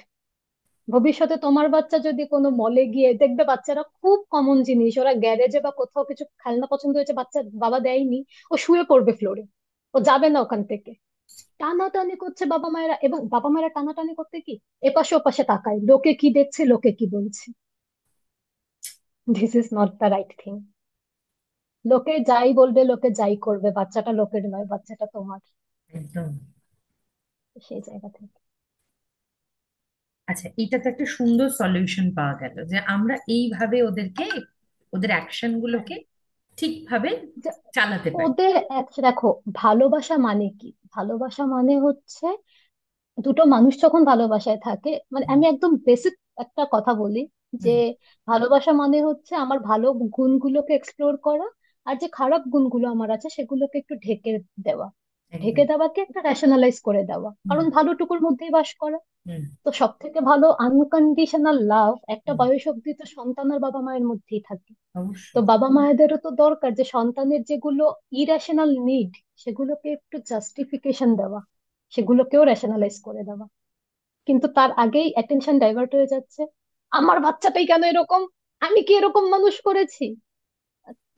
ভবিষ্যতে তোমার বাচ্চা যদি কোনো মলে গিয়ে দেখবে, বাচ্চারা খুব কমন জিনিস, ওরা গ্যারেজে বা কোথাও কিছু খেলনা পছন্দ হয়েছে, বাচ্চা বাবা দেয়নি, ও শুয়ে পড়বে ফ্লোরে, ও যাবে না ওখান থেকে। টানাটানি করছে বাবা মায়েরা, এবং বাবা মায়েরা টানাটানি করতে কি, এপাশে ওপাশে তাকায়, লোকে কি দেখছে, লোকে কি বলছে। This is not the right thing. লোকে যাই বলবে, লোকে যাই করবে, বাচ্চাটা লোকের নয়, বাচ্চাটা তোমার। একদম। সেই জায়গা থেকে আচ্ছা, এটা তো একটা সুন্দর সলিউশন পাওয়া গেল যে আমরা এইভাবে ওদেরকে, ওদের অ্যাকশন গুলোকে ঠিকভাবে যে চালাতে পারি। ওদের দেখো, ভালোবাসা মানে কি? ভালোবাসা মানে হচ্ছে, দুটো মানুষ যখন ভালোবাসায় থাকে, মানে হুম আমি একদম বেসিক একটা কথা বলি, যে হুম ভালোবাসা মানে হচ্ছে আমার ভালো গুণগুলোকে এক্সপ্লোর করা, আর যে খারাপ গুণগুলো আমার আছে সেগুলোকে একটু ঢেকে দেওয়া। একদম। ঢেকে দেওয়াকে একটা রেশনালাইজ করে দেওয়া, হুম কারণ ভালোটুকুর মধ্যেই বাস করা। হুম। তো সব থেকে ভালো আনকন্ডিশনাল লাভ একটা হুম। বয়স অব্দি তো সন্তান আর বাবা মায়ের মধ্যেই থাকে। তো অবশ্যই। বাবা মায়েদেরও তো দরকার যে সন্তানের যেগুলো ইরেশনাল নিড সেগুলোকে একটু জাস্টিফিকেশন দেওয়া, সেগুলোকেও রেশনালাইজ করে দেওয়া। কিন্তু তার আগেই অ্যাটেনশন ডাইভার্ট হয়ে যাচ্ছে, আমার বাচ্চাটাই কেন এরকম, আমি কি এরকম মানুষ করেছি।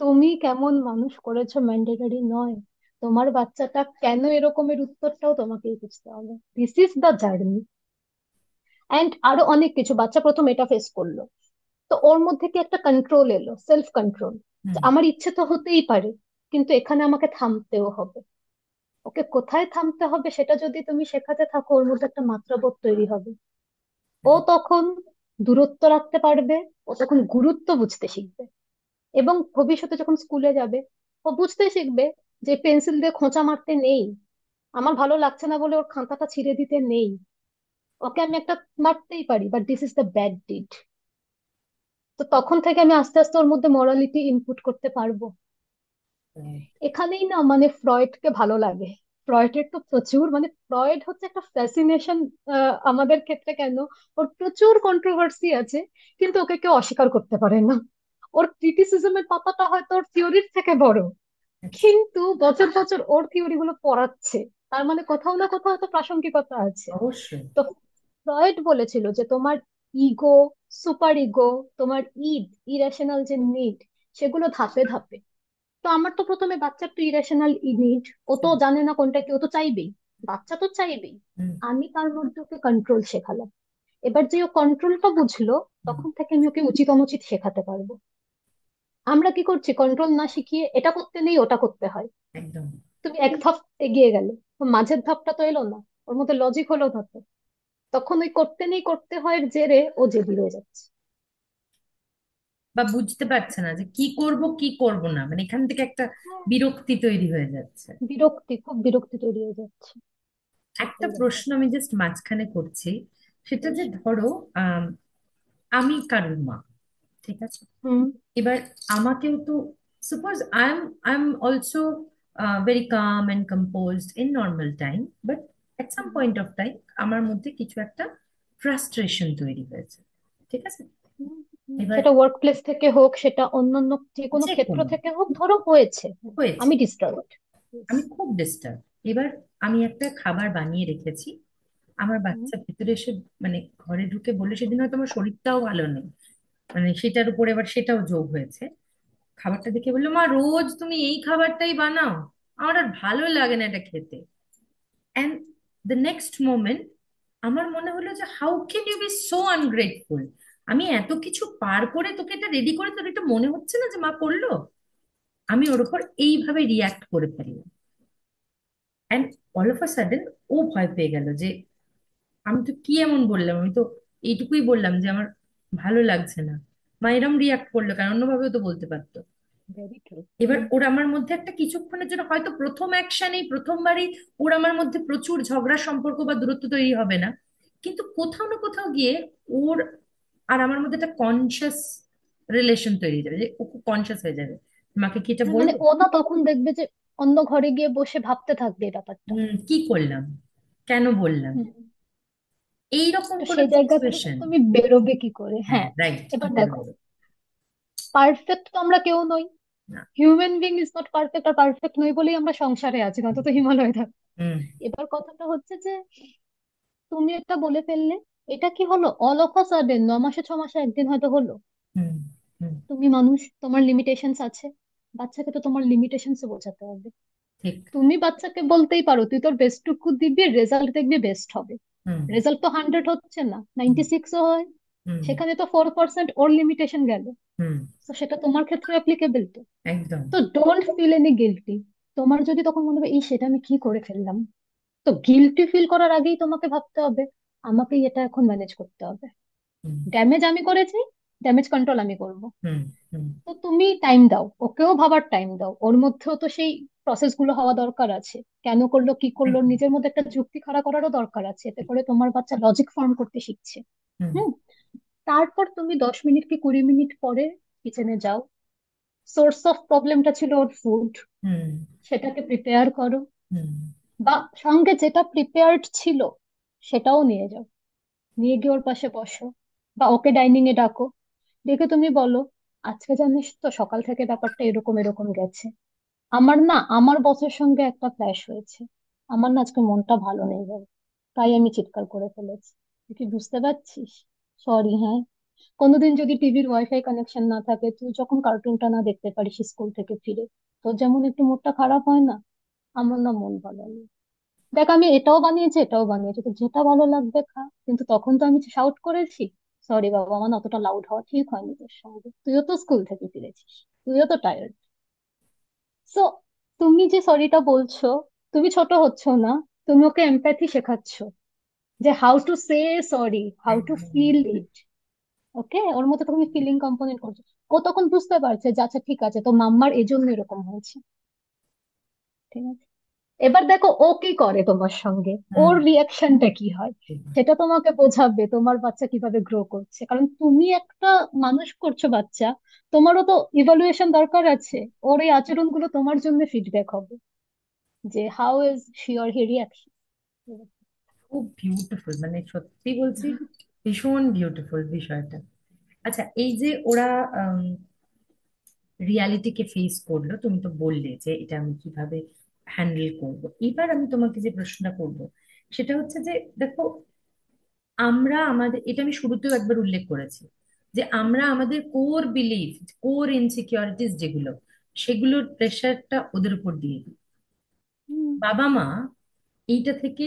তুমি কেমন মানুষ করেছো ম্যান্ডেটরি নয়, তোমার বাচ্চাটা কেন এরকমের উত্তরটাও তোমাকেই বুঝতে হবে। This is the journey. And আরো অনেক কিছু, বাচ্চা প্রথম এটা ফেস করলো, তো ওর মধ্যে কি একটা কন্ট্রোল এলো, সেলফ কন্ট্রোল, যে হুম। আমার ইচ্ছে তো হতেই পারে, কিন্তু এখানে আমাকে থামতেও হবে। ওকে কোথায় থামতে হবে সেটা যদি তুমি শেখাতে থাকো, ওর মধ্যে একটা মাত্রাবোধ তৈরি হবে। ও তখন দূরত্ব রাখতে পারবে, ও তখন গুরুত্ব বুঝতে শিখবে। এবং ভবিষ্যতে যখন স্কুলে যাবে, ও বুঝতে শিখবে যে পেন্সিল দিয়ে খোঁচা মারতে নেই, আমার ভালো লাগছে না বলে ওর খাতাটা ছিঁড়ে দিতে নেই, ওকে আমি একটা মারতেই পারি, but this is the bad did. তো তখন থেকে আমি আস্তে আস্তে ওর মধ্যে মরালিটি ইনপুট করতে পারবো। Right. এখানেই না মানে ফ্রয়েডকে ভালো লাগে। ফ্রয়েডের তো প্রচুর মানে ফ্রয়েড হচ্ছে একটা ফ্যাসিনেশন আমাদের ক্ষেত্রে। কেন? ওর প্রচুর কন্ট্রোভার্সি আছে, কিন্তু ওকে কেউ অস্বীকার করতে পারে না। ওর ক্রিটিসিজমের পাতাটা হয়তো ওর থিওরির থেকে বড়, আচ্ছা। কিন্তু বছর বছর ওর থিওরি গুলো পড়াচ্ছে, তার মানে কোথাও না কোথাও তো প্রাসঙ্গিকতা আছে। অবশ্যই। তো ফ্রয়েড বলেছিল যে তোমার ইগো, সুপার ইগো, তোমার ইরেশনাল যে নিড, সেগুলো ধাপে ধাপে। তো আমার তো প্রথমে বাচ্চার তো ইরেশনাল নিড, ও তো হুম। জানে না কোনটা কি, ও তো চাইবেই, বাচ্চা তো চাইবেই। হুম। আমি তার মধ্যে ওকে কন্ট্রোল শেখালাম। এবার যে ও কন্ট্রোলটা বুঝলো, হুম। তখন থেকে আমি ওকে উচিত অনুচিত শেখাতে পারবো। আমরা কি করছি, কন্ট্রোল না শিখিয়ে এটা করতে নেই ওটা করতে হয়। একদম। তুমি এক ধাপ এগিয়ে গেলে, তো মাঝের ধাপটা তো এলো না, ওর মধ্যে লজিক হলো না তো। তখন ওই করতে নেই করতে হয় জেরে ও জেদি হয়ে যাচ্ছে। বা বুঝতে পারছে না যে কি করব কি করব না, মানে এখান থেকে একটা হ্যাঁ, বিরক্তি তৈরি হয়ে যাচ্ছে। বিরক্তি, খুব বিরক্তি তৈরি হয়ে যাচ্ছে। একটা সেটাই ব্যাপার। প্রশ্ন আমি জাস্ট মাঝখানে করছি, সেটা যে ধরো আম, আমি কারুর মা, ঠিক আছে? হুম এবার আমাকেও তো, suppose I am also very calm and composed in normal time, but at some hmm point of time আমার মধ্যে কিছু একটা ফ্রাস্ট্রেশন তৈরি হয়েছে, ঠিক আছে? এবার সেটা ওয়ার্ক প্লেস থেকে হোক, সেটা অন্যান্য যে কোনো যে ক্ষেত্র কোনো থেকে হোক, ধরো হয়েছে, হ্যাঁ, হয়েছে, আমি ডিস্টার্বড। আমি খুব ডিস্টার্ব। এবার আমি একটা খাবার বানিয়ে রেখেছি, আমার বাচ্চা ভেতরে এসে মানে ঘরে ঢুকে বললে, সেদিন হয়তো আমার শরীরটাও ভালো নেই, মানে সেটার উপরে এবার সেটাও যোগ হয়েছে। খাবারটা দেখে বললো, মা রোজ তুমি এই খাবারটাই বানাও, আমার আর ভালো লাগে না এটা খেতে। অ্যান্ড দ্য নেক্সট মোমেন্ট আমার মনে হলো যে how can you be so ungrateful, আমি এত কিছু পার করে তোকে এটা রেডি করে, তোর এটা মনে হচ্ছে না যে মা করলো? আমি ওর উপর এইভাবে রিয়াক্ট করে ফেললাম। And all of a sudden ও ভয় পেয়ে গেল যে আমি তো কি এমন বললাম, আমি তো এইটুকুই বললাম যে আমার ভালো লাগছে না। মা এরম রিয়াক্ট করলো কারণ, অন্যভাবেও তো বলতে পারতো। Very true. এবার ওর আমার মধ্যে একটা কিছুক্ষণের জন্য হয়তো প্রথম অ্যাকশনেই প্রথমবারই ওর আমার মধ্যে প্রচুর ঝগড়া সম্পর্ক বা দূরত্ব তৈরি হবে না, কিন্তু কোথাও না কোথাও গিয়ে ওর আর আমার মধ্যে একটা কনসিয়াস রিলেশন তৈরি হয়ে যাবে, যে ও খুব কনসিয়াস হয়ে যাবে, মাকে কি এটা মানে বলবো? ও না তখন দেখবে যে অন্য ঘরে গিয়ে বসে ভাবতে থাকবে এই ব্যাপারটা। কি করলাম, কেন বললাম, হুম। এইরকম তো কোনো সেই জায়গা থেকে সিচুয়েশন। তুমি বেরোবে কি করে? হ্যাঁ, হ্যাঁ। রাইট, কি এবার করে দেখো, বলবো? পারফেক্ট তো আমরা কেউ নই, না। Human being is not perfect, আর পারফেক্ট নই বলেই আমরা সংসারে আছি, নয়তো তো হিমালয় থাক। হুম। এবার কথাটা হচ্ছে যে তুমি একটা বলে ফেললে, এটা কি হলো অল অফ আ সাডেন 9 মাসে 6 মাসে একদিন হয়তো হলো। হুম। হুম। তুমি মানুষ, তোমার লিমিটেশনস আছে, বাচ্চাকে তো তোমার লিমিটেশনস বোঝাতে হবে। ঠিক। তুমি বাচ্চাকে বলতেই পারো তুই তোর বেস্টটুকু দিবি, রেজাল্ট দেখবি বেস্ট হবে। হুম। রেজাল্ট তো 100 হচ্ছে না, হুম। 96ও হয়, হুম। সেখানে তো 4% ওর লিমিটেশন গেল। হুম। তো সেটা তোমার ক্ষেত্রে অ্যাপ্লিকেবল তো। একদম। তো ডোন্ট ফিল এনি গিলটি। তোমার যদি তখন মনে হবে এই সেটা আমি কি করে ফেললাম, তো গিলটি ফিল করার আগেই তোমাকে ভাবতে হবে আমাকেই এটা এখন ম্যানেজ করতে হবে। হুম। ড্যামেজ আমি করেছি, ড্যামেজ কন্ট্রোল আমি করব। হুম। হুম। তো তুমি টাইম দাও, ওকেও ভাবার টাইম দাও, ওর মধ্যেও তো সেই প্রসেস গুলো হওয়া দরকার আছে। কেন করলো কি করলো, ওর একদম। নিজের মধ্যে একটা যুক্তি খাড়া করারও দরকার আছে, এতে করে তোমার বাচ্চা লজিক ফর্ম করতে শিখছে। হুম। হুম। তারপর তুমি 10 মিনিট কি 20 মিনিট পরে কিচেনে যাও, সোর্স অফ প্রবলেমটা ছিল ওর ফুড, হুম। সেটাকে প্রিপেয়ার করো, হুম। বা সঙ্গে যেটা প্রিপেয়ার্ড ছিল সেটাও নিয়ে যাও। নিয়ে গিয়ে ওর পাশে বসো, বা ওকে ডাইনিং এ ডাকো, ডেকে তুমি বলো, আজকে জানিস তো সকাল থেকে ব্যাপারটা এরকম এরকম গেছে। আমার বসের সঙ্গে একটা ক্ল্যাশ হয়েছে, আমার না আজকে মনটা ভালো নেই বাবা, তাই আমি চিৎকার করে ফেলেছি। তুই কি বুঝতে পারছিস? সরি, হ্যাঁ। কোনোদিন যদি টিভির ওয়াইফাই কানেকশন না থাকে, তুই যখন কার্টুনটা না দেখতে পারিস স্কুল থেকে ফিরে, তোর যেমন একটু মুডটা খারাপ হয় না, আমার না মন ভালো নেই। দেখ, আমি এটাও বানিয়েছি এটাও বানিয়েছি, তো যেটা ভালো লাগবে খা, কিন্তু তখন তো আমি শাউট করেছি। সরি বাবা, আমার না অতটা লাউড হওয়া ঠিক হয়নি তোর সঙ্গে, তুইও তো স্কুল থেকে ফিরেছিস, তুইও তো টায়ার্ড। সো তুমি যে সরিটা বলছো, তুমি ছোট হচ্ছ না, তুমি ওকে এমপ্যাথি শেখাচ্ছ, যে how to say sorry, how to একদম। Feel it. ওকে, ওর মধ্যে তুমি ফিলিং কম্পোনেন্ট করছো। ও তখন বুঝতে পারছে যে আচ্ছা ঠিক আছে, তো মাম্মার এজন্য এরকম হয়েছে। ঠিক আছে, এবার দেখো ও কি করে তোমার সঙ্গে, হুম। ওর রিয়াকশনটা কি হয়, সেটা তোমাকে বোঝাবে তোমার বাচ্চা কিভাবে গ্রো করছে। কারণ তুমি একটা মানুষ করছো বাচ্চা, তোমারও তো ইভালুয়েশন দরকার আছে। ওর এই আচরণগুলো তোমার জন্য ফিডব্যাক হবে, যে how is she or he reaction. খুব বিউটিফুল, মানে সত্যি বলছি, ভীষণ বিউটিফুল বিষয়টা। আচ্ছা, এই যে ওরা রিয়ালিটিকে ফেস করলো, তুমি তো বললে যে এটা আমি কিভাবে হ্যান্ডেল করব। এবার আমি তোমাকে যে প্রশ্নটা করব সেটা হচ্ছে যে, দেখো, আমরা আমাদের, এটা আমি শুরুতেও একবার উল্লেখ করেছি, যে আমরা আমাদের কোর বিলিফ, কোর ইনসিকিউরিটিস যেগুলো, সেগুলোর প্রেশারটা ওদের উপর দিয়ে দিই। বাবা মা এইটা থেকে,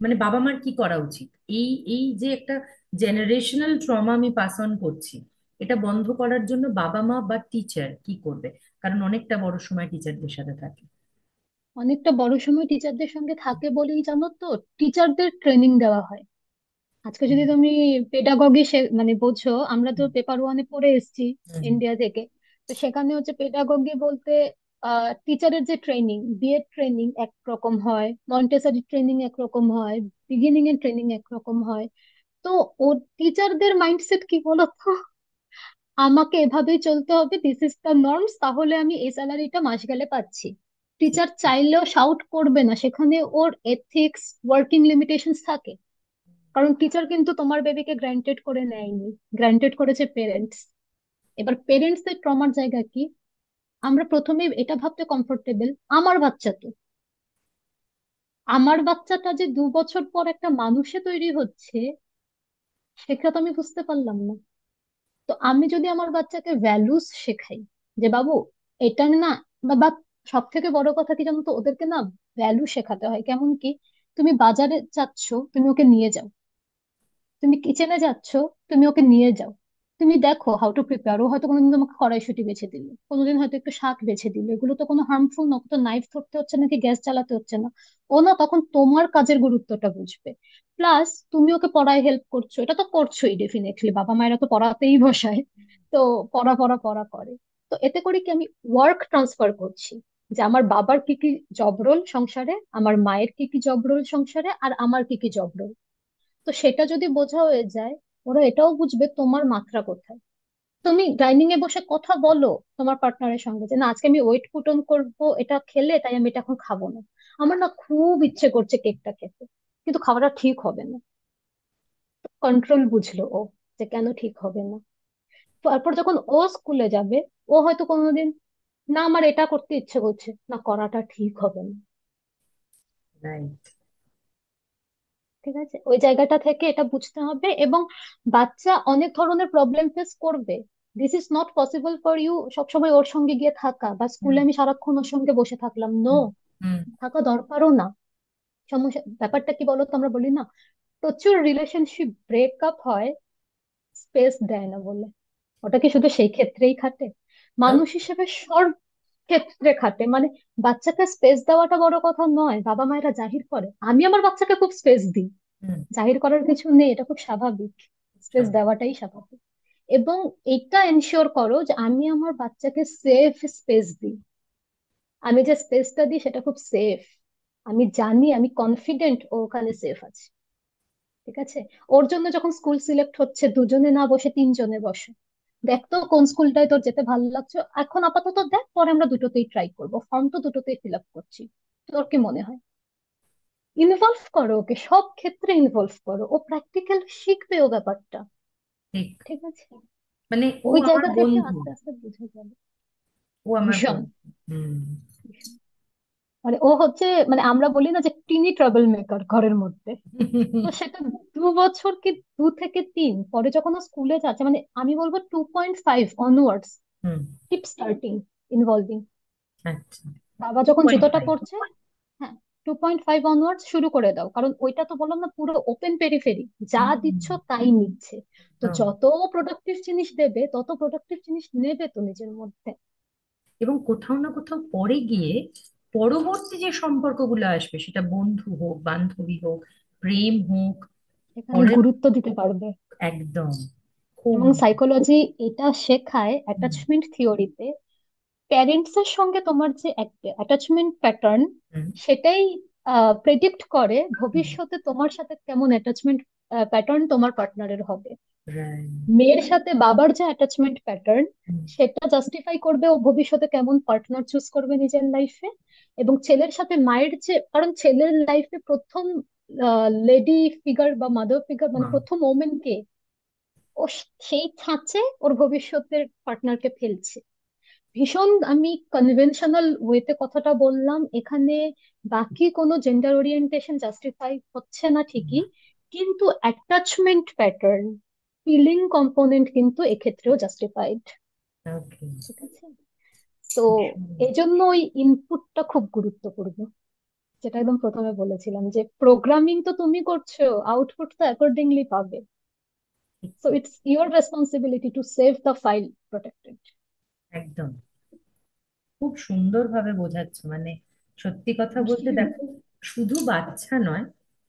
মানে বাবা মার কি করা উচিত? এই এই যে একটা জেনারেশনাল ট্রমা আমি পাস অন করছি, এটা বন্ধ করার জন্য বাবা মা বা টিচার কি করবে? কারণ অনেকটা বড় সময় টিচারদের সাথে থাকে। অনেকটা বড় সময় টিচারদের সঙ্গে থাকে বলেই জানো তো টিচারদের ট্রেনিং দেওয়া হয়। আজকে যদি হুম। তুমি পেডাগগি মানে বোঝো, আমরা তো হুম। পেপার ওয়ানে পড়ে এসেছি হুম। ইন্ডিয়া থেকে। তো সেখানে হচ্ছে পেডাগগি বলতে টিচারের যে ট্রেনিং, বিএড ট্রেনিং একরকম হয়, মন্টেসরি ট্রেনিং একরকম হয়, বিগিনিং এর ট্রেনিং একরকম হয়। তো ও টিচারদের মাইন্ডসেট কি বলতো, আমাকে এভাবেই চলতে হবে, দিস ইজ দ্য নর্মস, তাহলে আমি এই স্যালারিটা মাস গেলে পাচ্ছি। ঠিক। টিচার চাইলেও শাউট করবে না, সেখানে ওর এথিক্স, ওয়ার্কিং লিমিটেশনস থাকে। কারণ টিচার কিন্তু তোমার বেবিকে গ্রান্টেড করে নেয়নি, গ্রান্টেড করেছে পেরেন্টস। এবার পেরেন্টস এর ট্রমার জায়গা কি, আমরা প্রথমে এটা ভাবতে কমফোর্টেবল, আমার বাচ্চা তো, আমার বাচ্চাটা যে 2 বছর পর একটা মানুষে তৈরি হচ্ছে, সেটা তো আমি বুঝতে পারলাম না। তো আমি যদি আমার বাচ্চাকে ভ্যালুস শেখাই, যে বাবু এটা না, বা সব থেকে বড় কথা কি জানো তো, ওদেরকে না ভ্যালু শেখাতে হয়। কেমন কি, তুমি বাজারে যাচ্ছ, তুমি ওকে নিয়ে যাও, তুমি কিচেনে যাচ্ছ, তুমি ওকে নিয়ে যাও, তুমি দেখো হাউ টু প্রিপেয়ার। ও হয়তো কোনোদিন তোমাকে কড়াইশুঁটি বেছে দিল, কোনোদিন হয়তো একটু শাক বেছে দিল, এগুলো তো কোনো হার্মফুল না, তো নাইফ ধরতে হচ্ছে নাকি গ্যাস চালাতে হচ্ছে না। ও না তখন তোমার কাজের গুরুত্বটা বুঝবে। প্লাস তুমি ওকে পড়ায় হেল্প করছো, এটা তো করছোই ডেফিনেটলি, বাবা মায়েরা তো পড়াতেই বসায়। তো পড়া পড়া পড়া করে। তো এতে করে কি, আমি ওয়ার্ক ট্রান্সফার করছি, যে আমার বাবার কি কি জব রোল সংসারে, আমার মায়ের কি কি জব রোল সংসারে, আর আমার কি কি জব রোল। তো সেটা যদি বোঝা হয়ে যায়, ওরা এটাও বুঝবে তোমার মাত্রা কোথায়। তুমি ডাইনিং এ বসে কথা বলো তোমার পার্টনারের সঙ্গে, যে না আজকে আমি ওয়েট পুট অন করবো, এটা খেলে তাই আমি এটা এখন খাবো না, আমার না খুব ইচ্ছে করছে কেকটা খেতে, কিন্তু খাওয়াটা ঠিক হবে না। কন্ট্রোল বুঝলো ও, যে কেন ঠিক হবে না। তারপর যখন ও স্কুলে যাবে, ও হয়তো কোনোদিন, না আমার এটা করতে ইচ্ছে করছে না, করাটা ঠিক হবে না। রাইট। ঠিক আছে, ওই জায়গাটা থেকে এটা বুঝতে হবে। এবং বাচ্চা অনেক ধরনের প্রবলেম ফেস করবে, this is not possible for you সবসময় ওর সঙ্গে গিয়ে থাকা, বা হুম। স্কুলে আমি সারাক্ষণ ওর সঙ্গে বসে থাকলাম, নো, হুম। হুম। থাকা দরকারও না। সমস্যা ব্যাপারটা কি বলতো, আমরা বলি না, প্রচুর রিলেশনশিপ ব্রেকআপ হয় স্পেস দেয় না বলে। ওটা কি শুধু সেই ক্ষেত্রেই খাটে? তো। মানুষ হিসেবে সব ক্ষেত্রে খাটে। মানে বাচ্চাকে স্পেস দেওয়াটা বড় কথা নয়, বাবা মায়েরা জাহির করে, আমি আমার বাচ্চাকে খুব স্পেস দিই, হুম। জাহির করার কিছু নেই, এটা খুব স্বাভাবিক, স্পেস সব। দেওয়াটাই স্বাভাবিক। এবং এটা এনশিওর করো যে আমি আমার বাচ্চাকে সেফ স্পেস দিই, আমি যে স্পেসটা দিই সেটা খুব সেফ, আমি জানি, আমি কনফিডেন্ট ও ওখানে সেফ আছে। ঠিক আছে, ওর জন্য যখন স্কুল সিলেক্ট হচ্ছে, দুজনে না বসে তিনজনে বসে, দেখ তো কোন স্কুলটায় তোর যেতে ভালো লাগছে, এখন আপাতত দেখ, পরে আমরা দুটোতেই ট্রাই করবো, ফর্ম তো দুটোতেই ফিল আপ করছি, তোর কি মনে হয়? ইনভলভ করো ওকে, সব ক্ষেত্রে ইনভলভ করো, ও প্র্যাকটিক্যাল শিখবে ও ব্যাপারটা। ঠিক। ঠিক আছে, মানে ও ওই আমার জায়গা থেকে বন্ধু, আস্তে আস্তে বুঝে যাবে। ও আমার ভীষণ বন্ধু। হুম। ভীষণ। মানে ও হচ্ছে, মানে আমরা বলি না যে টিনি ট্রাবল মেকার ঘরের মধ্যে, তো সেটা 2 বছর কি 2 থেকে 3 পরে যখন ও স্কুলে যাচ্ছে, মানে আমি বলবো 2.5 onwards, hmm. Keep starting involving. আচ্ছা। বাবা টু যখন পয়েন্ট জুতোটা ফাইভ পরছে, হ্যাঁ, 2.5 অনওয়ার্ডস শুরু করে দাও, কারণ ওইটা তো বললাম না পুরো ওপেন পেরিফেরি, যা দিচ্ছ তাই নিচ্ছে। তো যত প্রোডাক্টিভ জিনিস দেবে তত প্রোডাক্টিভ জিনিস নেবে তো নিজের মধ্যে। এবং কোথাও না কোথাও পরে গিয়ে পরবর্তী যে সম্পর্কগুলো আসবে, সেটা বন্ধু হোক, বান্ধবী হোক, প্রেম হোক, এখানে পরের, গুরুত্ব দিতে পারবে। একদম, খুব। এবং সাইকোলজি এটা শেখায় হুম। অ্যাটাচমেন্ট থিওরিতে, প্যারেন্টস এর সঙ্গে তোমার যে অ্যাটাচমেন্ট প্যাটার্ন, হুম। সেটাই প্রেডিক্ট করে হুম। ভবিষ্যতে তোমার সাথে কেমন অ্যাটাচমেন্ট প্যাটার্ন তোমার পার্টনারের হবে। Right. মেয়ের সাথে বাবার যে অ্যাটাচমেন্ট প্যাটার্ন, হুম। সেটা জাস্টিফাই করবে ও ভবিষ্যতে কেমন পার্টনার চুজ করবে নিজের লাইফে। এবং ছেলের সাথে মায়ের যে, কারণ ছেলের লাইফে প্রথম লেডি ফিগার বা মাদার ফিগার, মানে মা। প্রথম ওমেন কে, ও সেই ছাঁচে ওর ভবিষ্যতের পার্টনারকে ফেলছে। ভীষণ আমি কনভেনশনাল ওয়েতে কথাটা বললাম এখানে, বাকি কোনো জেন্ডার ওরিয়েন্টেশন জাস্টিফাই হচ্ছে না ঠিকই, কিন্তু অ্যাটাচমেন্ট প্যাটার্ন, ফিলিং কম্পোনেন্ট কিন্তু এক্ষেত্রেও জাস্টিফাইড। ওকে। ঠিক আছে, তো এজন্য ওই ইনপুটটা খুব গুরুত্বপূর্ণ, যেটা একদম প্রথমে বলেছিলাম যে প্রোগ্রামিং তো তুমি করছো, আউটপুট তো অ্যাকর্ডিংলি পাবে। So it's your responsibility to save the file protected. একদম, খুব সুন্দরভাবে বোঝাচ্ছ। মানে সত্যি কথা বলতে দেখো, শুধু বাচ্চা নয়,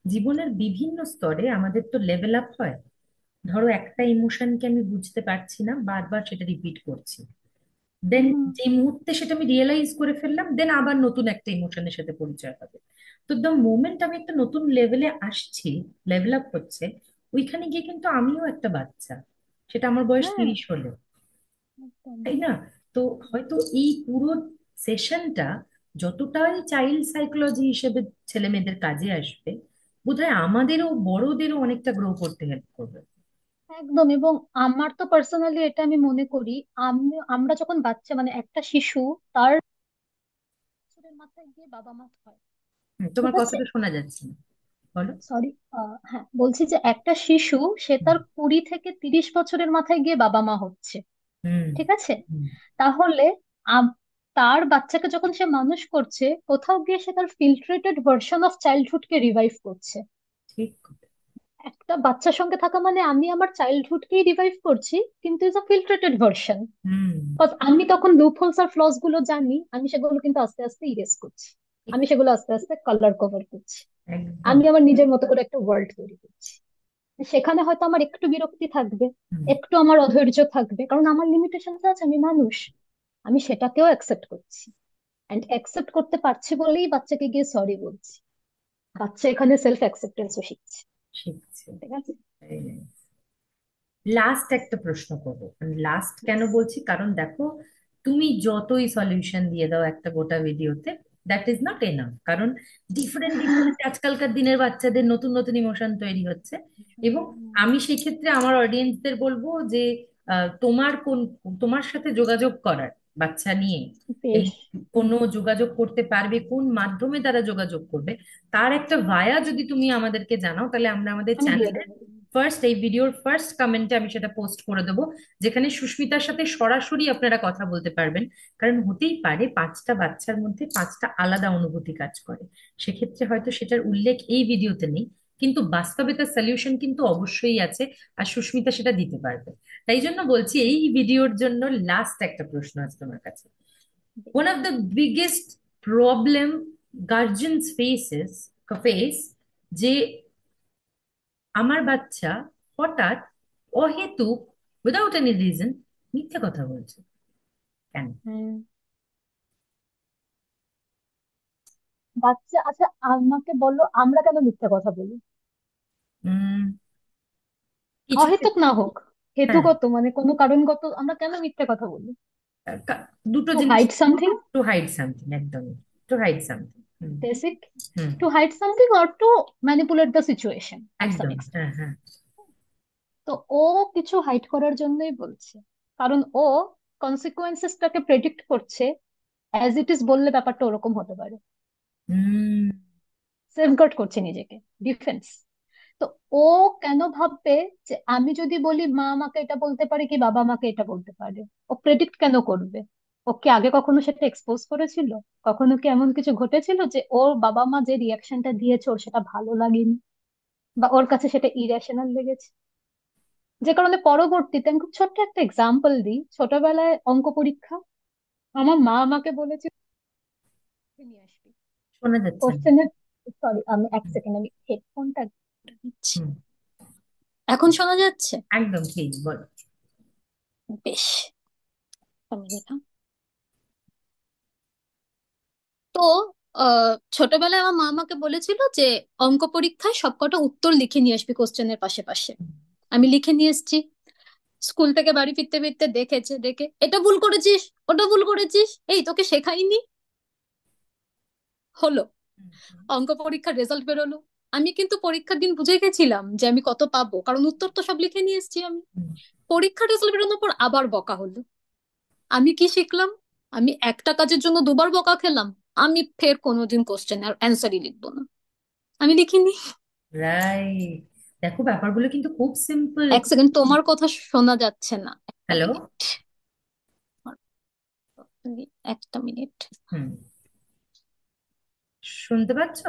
জীবনের বিভিন্ন স্তরে আমাদের তো লেভেল আপ হয়। ধরো একটা ইমোশনকে আমি বুঝতে পারছি না, বারবার সেটা রিপিট করছি, দেন যে মুহূর্তে সেটা আমি রিয়েলাইজ করে ফেললাম, দেন আবার নতুন একটা ইমোশনের সাথে পরিচয় হবে। তো দ্য মোমেন্ট আমি একটা নতুন লেভেলে আসছি, লেভেল আপ হচ্ছে, ওইখানে গিয়ে কিন্তু আমিও একটা বাচ্চা, সেটা আমার বয়স হ্যাঁ, 30 হলো, একদম। তাই না? তো হয়তো এই পুরো সেশনটা যতটাই চাইল্ড সাইকোলজি হিসেবে ছেলে মেয়েদের কাজে আসবে, বোধহয় আমাদেরও বড়দেরও অনেকটা গ্রো করতে হেল্প করবে। একদম। এবং আমার তো পার্সোনালি এটা আমি মনে করি, আমরা যখন বাচ্চা, মানে একটা শিশু, তার বছরের মাথায় গিয়ে বাবা মা হয়। তোমার ঠিক আছে, কথাটা শোনা যাচ্ছে না, বলো। সরি, হ্যাঁ বলছি যে একটা শিশু সে হুম। তার 20 থেকে 30 বছরের মাথায় গিয়ে বাবা মা হচ্ছে। হুম। ঠিক আছে, হুম। তাহলে আম- তার বাচ্চাকে যখন সে মানুষ করছে, কোথাও গিয়ে সে তার ফিল্ট্রেটেড ভার্সন অফ চাইল্ডহুড কে রিভাইভ করছে। ঠিক। একটা বাচ্চার সঙ্গে থাকা মানে আমি আমার চাইল্ডহুডকেই রিভাইভ করছি, কিন্তু is a filtrated version. Hmm. Cause আমি তখন লুপহোলস আর ফ্লস গুলো জানি, আমি সেগুলো কিন্তু আস্তে আস্তে ইরেজ করছি, ঠিক। আমি সেগুলো আস্তে আস্তে কালার কভার করছি, একদম। আমি আমার নিজের মতো করে একটা ওয়ার্ল্ড তৈরি করছি। সেখানে হয়তো আমার একটু বিরক্তি থাকবে, হুম। একটু আমার অধৈর্য থাকবে, কারণ আমার লিমিটেশন আছে, আমি মানুষ। আমি সেটাকেও অ্যাকসেপ্ট করছি, এন্ড অ্যাকসেপ্ট করতে পারছি বলেই বাচ্চাকে গিয়ে সরি বলছি। বাচ্চা এখানে সেলফ অ্যাকসেপ্টেন্সও শিখছে। শিখছে। ঠিক আছে। লাস্ট একটা প্রশ্ন করবো, লাস্ট কেন বলছি, কারণ দেখো, তুমি যতই সলিউশন দিয়ে দাও একটা গোটা ভিডিওতে, দ্যাট ইজ নট এনাফ। কারণ ডিফারেন্ট ডিফারেন্ট আজকালকার দিনের বাচ্চাদের নতুন নতুন ইমোশন তৈরি হচ্ছে। এবং আমি সেক্ষেত্রে আমার অডিয়েন্সদের বলবো যে তোমার সাথে যোগাযোগ করার, বাচ্চা নিয়ে এই বেশ। কোনো যোগাযোগ করতে পারবে, কোন মাধ্যমে তারা যোগাযোগ করবে, তার একটা ভায়া যদি তুমি আমাদেরকে জানাও, তাহলে আমরা আমাদের আমি দিয়ে চ্যানেলে দেবো। ফার্স্ট, এই ভিডিওর ফার্স্ট কমেন্টে আমি সেটা পোস্ট করে দেবো, যেখানে সুস্মিতার সাথে সরাসরি আপনারা কথা বলতে পারবেন। কারণ হতেই পারে 5টা বাচ্চার মধ্যে 5টা আলাদা অনুভূতি কাজ করে, সেক্ষেত্রে হয়তো সেটার উল্লেখ এই ভিডিওতে নেই, কিন্তু বাস্তবে তার সলিউশন কিন্তু অবশ্যই আছে, আর সুস্মিতা সেটা দিতে পারবে। তাই জন্য বলছি, এই ভিডিওর জন্য লাস্ট একটা প্রশ্ন আছে তোমার কাছে। One of the biggest problem guardian's face, যে আমার বাচ্চা হঠাৎ অহেতুক, উইদাউট এনি রিজন, মিথ্যে কথা বলছে, কেন? হ্যাঁ, বাচ্চা, আচ্ছা আমাকে বলো, আমরা কেন মিথ্যা কথা বলি? উম কিছু অহেতুক না হোক, হ্যাঁ, হেতুগত মানে কোনো কারণগত, আমরা কেন মিথ্যা কথা বলি? দুটো টু জিনিস। Hide something. To hide something, একদমই, to hide something. Hmm. Basic, hmm. To hide something or to manipulate the situation at some একদম, এক্সটেন্ট। হ্যাঁ হ্যাঁ। তো ও কিছু হাইড করার জন্যই বলছে, কারণ ও কনসিকুয়েন্সেসটাকে প্রেডিক্ট করছে, অ্যাজ ইট ইজ বললে ব্যাপারটা ওরকম হতে পারে, হুম। সেফগার্ড করছে নিজেকে, ডিফেন্স। তো ও কেন ভাববে যে আমি যদি বলি মা আমাকে এটা বলতে পারে কি বাবা আমাকে এটা বলতে পারে, ও প্রেডিক্ট কেন করবে? ও কি আগে কখনো সেটা এক্সপোজ করেছিল? কখনো কি এমন কিছু ঘটেছিল যে ওর বাবা মা যে রিয়াকশনটা দিয়েছে ওর সেটা ভালো লাগেনি, বা ওর কাছে সেটা ইরেশনাল লেগেছে? যে কারণে পরবর্তীতে, আমি খুব ছোট্ট একটা এক্সাম্পল দিই, ছোটবেলায় অঙ্ক পরীক্ষা, আমার মা আমাকে বলেছে নিয়ে আসবি শোনা যাচ্ছে না। কোশ্চেনের। সরি, আমি এক হুম। সেকেন্ড, আমি হেডফোনটা দিচ্ছি। হুম। এখন শোনা যাচ্ছে? একদম ঠিক বল। বেশ, আমি দেখলাম। তো ছোটবেলায় আমার মা আমাকে বলেছিল যে অঙ্ক পরীক্ষায় সবকটা উত্তর লিখে নিয়ে আসবি কোশ্চেনের পাশে পাশে। আমি লিখে নিয়ে এসেছি। স্কুল থেকে বাড়ি ফিরতে ফিরতে দেখেছে, দেখে এটা ভুল করেছিস, ওটা ভুল করেছিস, এই তোকে শেখাইনি। হলো, হুম। হুম। অঙ্ক পরীক্ষার রেজাল্ট বেরোলো। আমি কিন্তু পরীক্ষার দিন বুঝে গেছিলাম যে আমি কত পাবো, কারণ উত্তর তো সব লিখে নিয়ে এসেছি আমি। হুম। পরীক্ষার রেজাল্ট বেরোনোর পর আবার বকা হলো। আমি কি শিখলাম? আমি একটা কাজের জন্য দুবার বকা খেলাম। আমি ফের কোনোদিন কোশ্চেন আর অ্যান্সারই লিখবো না। আমি লিখিনি। রাইট। দেখো ব্যাপারগুলো কিন্তু খুব সিম্পল। এক সেকেন্ড, তোমার কথা শোনা যাচ্ছে না, একটা হ্যালো। মিনিট। একটা মিনিট। হুম। শুনতে পাচ্ছ?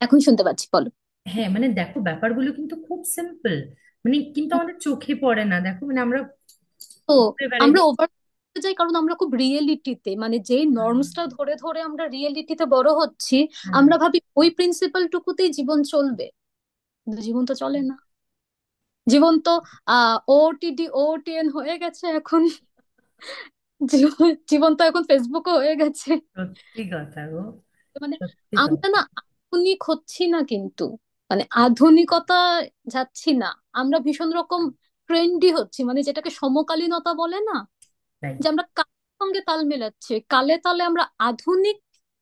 এখন শুনতে পাচ্ছি, বলো। হ্যাঁ, মানে দেখো ব্যাপারগুলো কিন্তু খুব সিম্পল, মানে কিন্তু আমাদের চোখে পড়ে না। দেখো মানে আমরা তো ঘুরে বেড়াই। আমরা ওভার যাই, কারণ আমরা খুব রিয়েলিটিতে, মানে যেই হুম। নর্মসটা ধরে ধরে আমরা রিয়েলিটিতে বড় হচ্ছি, হুম। আমরা ভাবি ওই প্রিন্সিপাল টুকুতেই জীবন চলবে। কিন্তু জীবন তো চলে না। জীবন তো ওটিডি ওটিএন হয়ে গেছে এখন। জীবন তো এখন ফেসবুকও হয়ে গেছে। সত্যি কথা গো। মানে সত্যি আমরা কথা। না আধুনিক হচ্ছি না কিন্তু, মানে আধুনিকতা যাচ্ছি না, আমরা ভীষণ রকম ট্রেন্ডি হচ্ছি, মানে যেটাকে সমকালীনতা বলে না, তাই। যে আমরা কালের সঙ্গে তাল মেলাচ্ছি, কালে তালে আমরা আধুনিক,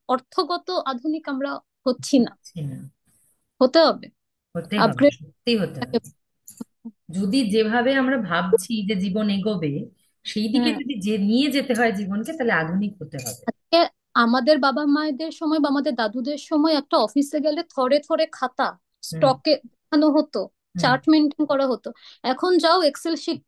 অর্থগত আধুনিক আমরা হচ্ছি না। ছি না। হতে হবে, হতে হবে, আপগ্রেড। সত্যি হতে হবে। যদি যেভাবে আমরা ভাবছি যে জীবন এগোবে, সেই দিকে হুম। যদি যে নিয়ে যেতে হয় জীবনকে, তাহলে আধুনিক হতে হবে। আজকে আমাদের বাবা মায়েদের সময় বা আমাদের দাদুদের সময় একটা অফিসে গেলে থরে থরে খাতা হুম। স্টকে দেখানো হতো, হুম। চার্ট মেনটেন করা হতো। এখন যাও, এক্সেল শিট।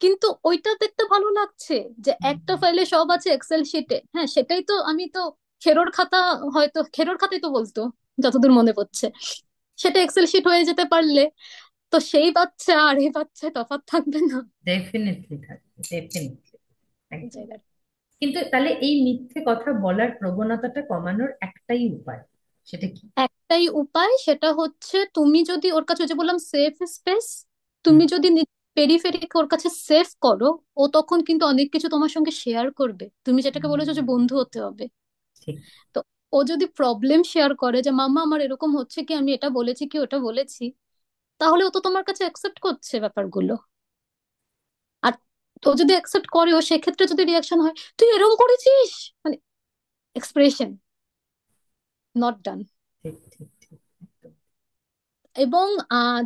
কিন্তু ওইটা দেখতে ভালো লাগছে যে হুম। একটা ফাইলে সব আছে এক্সেল শিটে, হ্যাঁ সেটাই তো। আমি তো খেরোর খাতা, হয়তো খেরোর খাতাই তো বলতো যতদূর মনে পড়ছে, সেটা এক্সেল শিট হয়ে যেতে পারলে তো সেই বাচ্চা আর এই বাচ্চায় তফাৎ থাকবে না। ডেফিনেটলি থাকবে, ডেফিনেটলি। এই একদম। জায়গাটা কিন্তু তাহলে এই মিথ্যে কথা বলার প্রবণতাটা কমানোর একটাই উপায়, সেটা কি? একটাই উপায়, সেটা হচ্ছে তুমি যদি ওর কাছে, ওই যে বললাম সেফ স্পেস, হুম। তুমি যদি পেরিফেরিক ওর কাছে সেফ করো, ও তখন কিন্তু অনেক কিছু তোমার সঙ্গে শেয়ার করবে। তুমি যেটাকে বলেছো যে বন্ধু হতে হবে, ঠিক। তো ও যদি প্রবলেম শেয়ার করে যে মাম্মা আমার এরকম হচ্ছে, কি আমি এটা বলেছি কি ওটা বলেছি, তাহলে ও তো তোমার কাছে অ্যাকসেপ্ট করছে ব্যাপারগুলো। আর ও যদি অ্যাকসেপ্ট করে, ও সেক্ষেত্রে যদি রিয়াকশন হয় তুই এরকম করেছিস, মানে এক্সপ্রেশন, নট ডান। ঠিক। ঠিক। ঠিক। একদম। এবং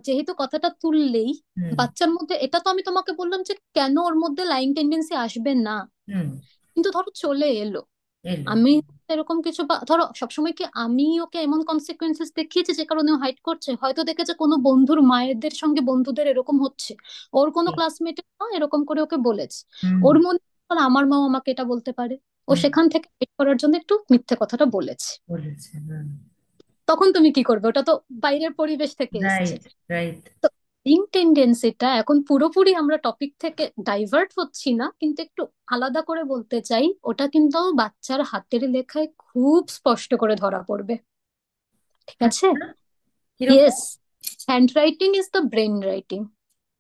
যেহেতু কথাটা তুললেই, হুম। বাচ্চার মধ্যে এটা তো আমি তোমাকে বললাম যে কেন ওর মধ্যে লাইং টেন্ডেন্সি আসবে না, হুম। কিন্তু ধরো চলে এলো। এলো। আমি এরকম কিছু, বা ধরো সবসময় কি আমি ওকে এমন কনসিকুয়েন্সেস দেখিয়েছি যে কারণে ও হাইড করছে? হয়তো দেখেছে কোনো বন্ধুর মায়েদের সঙ্গে বন্ধুদের এরকম হচ্ছে, ওর কোনো ঠিক। ক্লাসমেটের মা এরকম করে ওকে বলেছে, হুম। ওর মনে হলো আমার মা আমাকে এটা বলতে পারে, ও হুম। সেখান থেকে হাইড করার জন্য একটু মিথ্যে কথাটা বলেছে। বলেছে, হুম। তখন তুমি কি করবে? ওটা তো বাইরের পরিবেশ থেকে এসছে। রাইট। রাইট। তো লিঙ্ক টেন্ডেন্সিটা এখন পুরোপুরি, আমরা টপিক থেকে ডাইভার্ট হচ্ছি না, কিন্তু একটু আলাদা করে বলতে চাই, ওটা কিন্তু বাচ্চার হাতের লেখায় খুব স্পষ্ট করে ধরা পড়বে। ঠিক আছে? আচ্ছা, কিরকম? Yes, hand writing is the brain writing.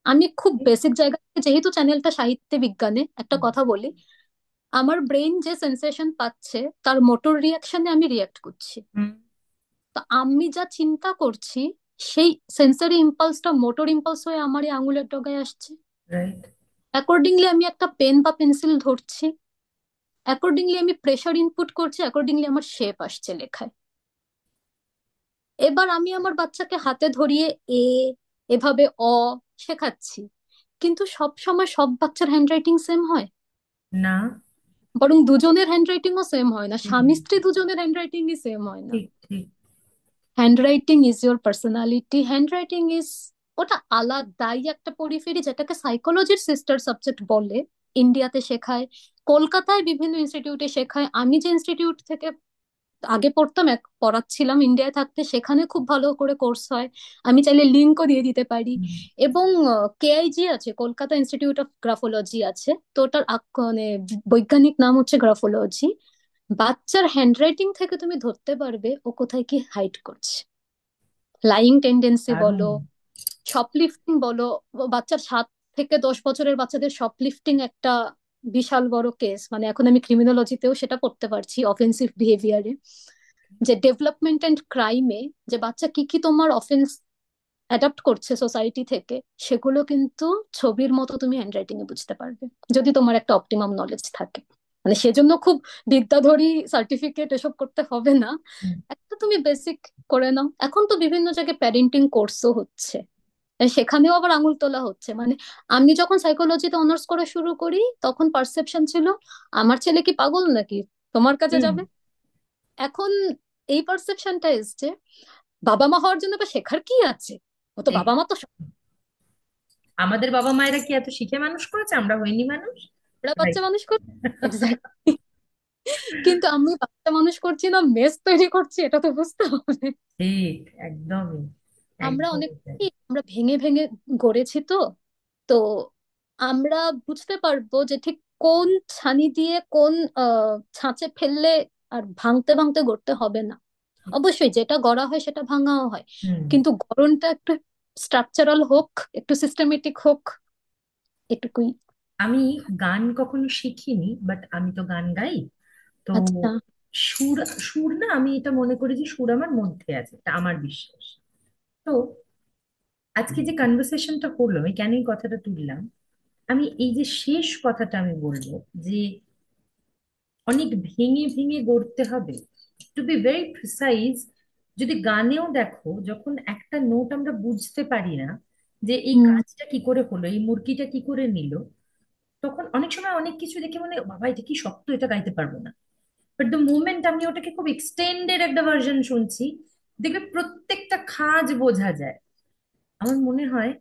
আমি খুব বেসিক জায়গা থেকে, যেহেতু চ্যানেলটা সাহিত্য বিজ্ঞানে, একটা হুম। কথা বলি, আমার ব্রেন যে সেন্সেশন পাচ্ছে তার মোটর রিয়াকশনে আমি রিয়াক্ট করছি। হুম। তো আমি যা চিন্তা করছি, সেই সেন্সরি ইম্পালসটা মোটর ইম্পালস হয়ে আমার এই আঙুলের ডগায় আসছে। রাইট। অ্যাকর্ডিংলি আমি একটা পেন বা পেন্সিল ধরছি, অ্যাকর্ডিংলি আমি প্রেশার ইনপুট করছি, অ্যাকর্ডিংলি আমার শেপ আসছে লেখায়। এবার আমি আমার বাচ্চাকে হাতে ধরিয়ে এ, এভাবে অ শেখাচ্ছি, কিন্তু সব সময় সব বাচ্চার হ্যান্ডরাইটিং সেম হয়? না। বরং দুজনের হ্যান্ডরাইটিংও সেম হয় না, হুম, স্বামী স্ত্রী দুজনের হ্যান্ডরাইটিংই সেম হয় না। ঠিক ঠিক। Handwriting is your personality, handwriting is, ওটা আলাদাই একটা পরিফেরি, যেটাকে সাইকোলজির সিস্টার সাবজেক্ট বলে। ইন্ডিয়াতে শেখায়, কলকাতায় বিভিন্ন ইনস্টিটিউটে শেখায়। আমি যে ইনস্টিটিউট থেকে আগে পড়তাম, পড়াচ্ছিলাম ইন্ডিয়ায় থাকতে, সেখানে খুব ভালো করে কোর্স হয়। আমি চাইলে লিঙ্কও দিয়ে দিতে পারি। হুম, এবং কেআইজি আছে, কলকাতা ইনস্টিটিউট অফ গ্রাফোলজি আছে, তো ওটার মানে বৈজ্ঞানিক নাম হচ্ছে গ্রাফোলজি। বাচ্চার হ্যান্ডরাইটিং থেকে তুমি ধরতে পারবে ও কোথায় কি হাইড করছে। লাইং টেন্ডেন্সি দারুণ। বলো, শপলিফটিং বলো। বাচ্চার 7 থেকে 10 বছরের বাচ্চাদের শপলিফটিং একটা বিশাল বড় কেস, মানে এখন আমি ক্রিমিনোলজিতেও সেটা পড়তে পারছি, অফেন্সিভ বিহেভিয়ারে, যে ডেভেলপমেন্ট এন্ড ক্রাইমে যে বাচ্চা কি কি তোমার অফেন্স অ্যাডাপ্ট করছে সোসাইটি থেকে, সেগুলো কিন্তু ছবির মতো তুমি হ্যান্ডরাইটিং এ বুঝতে পারবে, যদি তোমার একটা অপটিমাম নলেজ থাকে। মানে সেজন্য খুব বিদ্যাধরী সার্টিফিকেট এসব করতে হবে না, হুম, একটা তুমি বেসিক করে নাও। এখন তো বিভিন্ন জায়গায় প্যারেন্টিং কোর্সও হচ্ছে, সেখানেও আবার আঙুল তোলা হচ্ছে। মানে আমি যখন সাইকোলজিতে অনার্স করা শুরু করি, তখন পারসেপশন ছিল আমার ছেলে কি পাগল নাকি তোমার কাছে হুম, যাবে। এখন এই পারসেপশনটা এসছে, বাবা মা হওয়ার জন্য বা শেখার কি আছে, ও তো ঠিক। বাবা মা তো আমাদের বাবা মায়েরা কি এত শিখে মানুষ করেছে? আমরা হইনি মানুষ? আমরা রাইট। বাচ্চা মানুষ করি। এক্স্যাক্টলি। কিন্তু আমি বাচ্চা মানুষ করছি না, মেস তৈরি করছি, এটা তো বুঝতে হবে। ঠিক, একদমই, আমরা অনেক একদমই তাই। আমরা ভেঙে ভেঙে গড়েছি তো। তো আমরা বুঝতে পারবো যে ঠিক কোন ছানি দিয়ে কোন ছাঁচে ফেললে আর ভাঙতে ভাঙতে গড়তে হবে না। অবশ্যই যেটা গড়া হয় সেটা ভাঙাও হয়, হুম। কিন্তু গড়নটা একটু স্ট্রাকচারাল হোক, একটু সিস্টেমেটিক হোক, এটুকুই। আমি গান কখনো শিখিনি, বাট আমি তো গান গাই। তো আচ্ছা। সুর, সুর না, আমি এটা মনে করি যে সুর আমার মধ্যে আছে, এটা আমার বিশ্বাস। তো আজকে যে কনভারসেশনটা হলো, আমি কেন এই কথাটা তুললাম, আমি এই যে শেষ কথাটা আমি বলবো, যে অনেক ভেঙে ভেঙে গড়তে হবে, টু বি ভেরি প্রিসাইজ। যদি গানেও দেখো, যখন একটা নোট আমরা বুঝতে পারি না যে এই হুম। কাজটা কি করে হলো, এই মুরগিটা কি করে নিল, তখন অনেক সময় অনেক কিছু দেখে মনে হয়, বাবা এটা কি শক্ত, এটা গাইতে পারবো না। বাট দ্য মুমেন্ট আমি ওটাকে খুব এক্সটেন্ডেড একটা ভার্সন শুনছি, দেখবে প্রত্যেকটা খাঁজ বোঝা যায়। আমার মনে হয়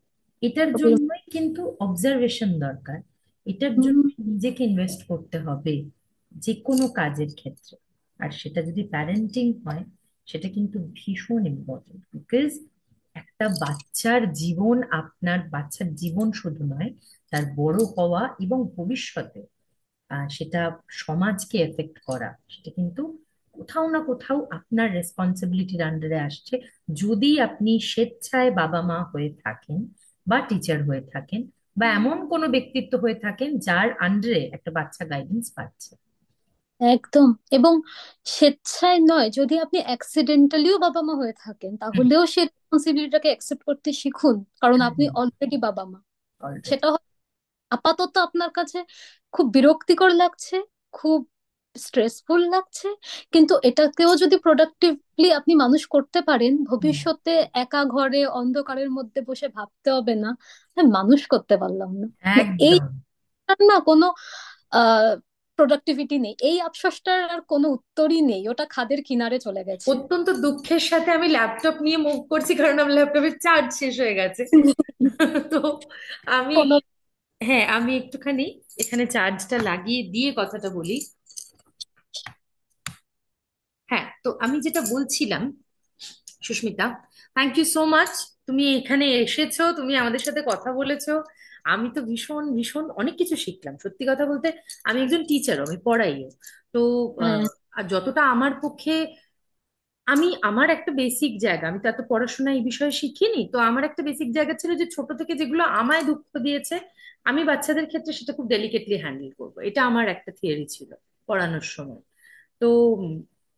এটার কবির। জন্যই কিন্তু অবজারভেশন দরকার, এটার হুম। জন্য নিজেকে ইনভেস্ট করতে হবে যে কোনো কাজের ক্ষেত্রে। আর সেটা যদি প্যারেন্টিং হয়, সেটা কিন্তু ভীষণ ইম্পর্টেন্ট, বিকজ একটা বাচ্চার জীবন, আপনার বাচ্চার জীবন শুধু নয়, তার বড় হওয়া এবং ভবিষ্যতে সেটা সমাজকে এফেক্ট করা, সেটা কিন্তু কোথাও না কোথাও আপনার রেসপন্সিবিলিটির আন্ডারে আসছে। যদি আপনি স্বেচ্ছায় বাবা মা হয়ে থাকেন, বা টিচার হয়ে থাকেন, বা এমন কোনো ব্যক্তিত্ব হয়ে থাকেন যার আন্ডারে একটা বাচ্চা গাইডেন্স পাচ্ছে। একদম। এবং স্বেচ্ছায় নয়, যদি আপনি অ্যাক্সিডেন্টালিও বাবা মা হয়ে থাকেন, হুম, তাহলেও সে রেসপন্সিবিলিটিটাকে অ্যাকসেপ্ট করতে শিখুন, কারণ আপনি হুম, অলরেডি বাবা মা। অলরেডি। সেটা আপাতত আপনার কাছে খুব বিরক্তিকর লাগছে, খুব স্ট্রেসফুল লাগছে, কিন্তু এটাকেও যদি প্রোডাক্টিভলি আপনি মানুষ করতে পারেন, ভবিষ্যতে একা ঘরে অন্ধকারের মধ্যে বসে ভাবতে হবে না "হ্যাঁ, মানুষ করতে পারলাম না"। মানে এই একদম। না কোনো আহ প্রোডাক্টিভিটি নেই, এই আফসোসটার আর কোনো উত্তরই নেই, ওটা খাদের কিনারে চলে গেছে। অত্যন্ত দুঃখের সাথে আমি ল্যাপটপ নিয়ে মুভ করছি, কারণ আমার ল্যাপটপের চার্জ শেষ হয়ে গেছে। তো আমি, কোনো। হ্যাঁ আমি একটুখানি এখানে চার্জটা লাগিয়ে দিয়ে কথাটা বলি। হ্যাঁ, তো আমি যেটা বলছিলাম, Sushmita, thank you so much. তুমি এখানে এসেছো, তুমি আমাদের সাথে কথা বলেছো। আমি তো ভীষণ ভীষণ অনেক কিছু শিখলাম, সত্যি কথা বলতে। আমি একজন টিচারও, আমি পড়াইও। তো হ্যাঁ। আর যতটা আমার পক্ষে, আমি আমার একটা বেসিক জায়গা, আমি তো এত পড়াশোনা এই বিষয়ে শিখিনি, তো আমার একটা বেসিক জায়গা ছিল যে ছোট থেকে যেগুলো আমায় দুঃখ দিয়েছে, আমি বাচ্চাদের ক্ষেত্রে সেটা খুব ডেলিকেটলি হ্যান্ডেল করবো, এটা আমার একটা থিওরি ছিল পড়ানোর সময়। তো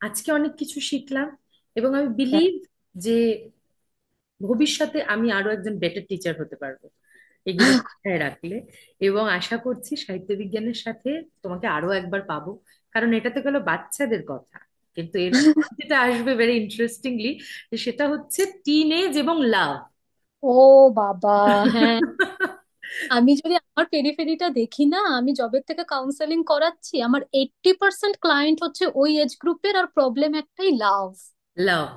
আজকে অনেক কিছু শিখলাম, এবং আমি বিলিভ যে ভবিষ্যতে আমি আরো একজন বেটার টিচার হতে পারবো, এগুলো মাথায় রাখলে। এবং আশা করছি সাহিত্য বিজ্ঞানের সাথে তোমাকে আরো একবার পাবো, কারণ এটা তো গেলো বাচ্চাদের কথা। কিন্তু এর যেটা আসবে ভেরি ইন্টারেস্টিংলি, সেটা হচ্ছে টিন এজ এবং লাভ। ও বাবা, হ্যাঁ। আমি যদি আমার পেরিফেরিটা দেখি না, আমি জবে থেকে কাউন্সেলিং করাচ্ছি, আমার 80% ক্লায়েন্ট হচ্ছে ওই এজ গ্রুপের, আর প্রবলেম একটাই, লাভ। লাভ।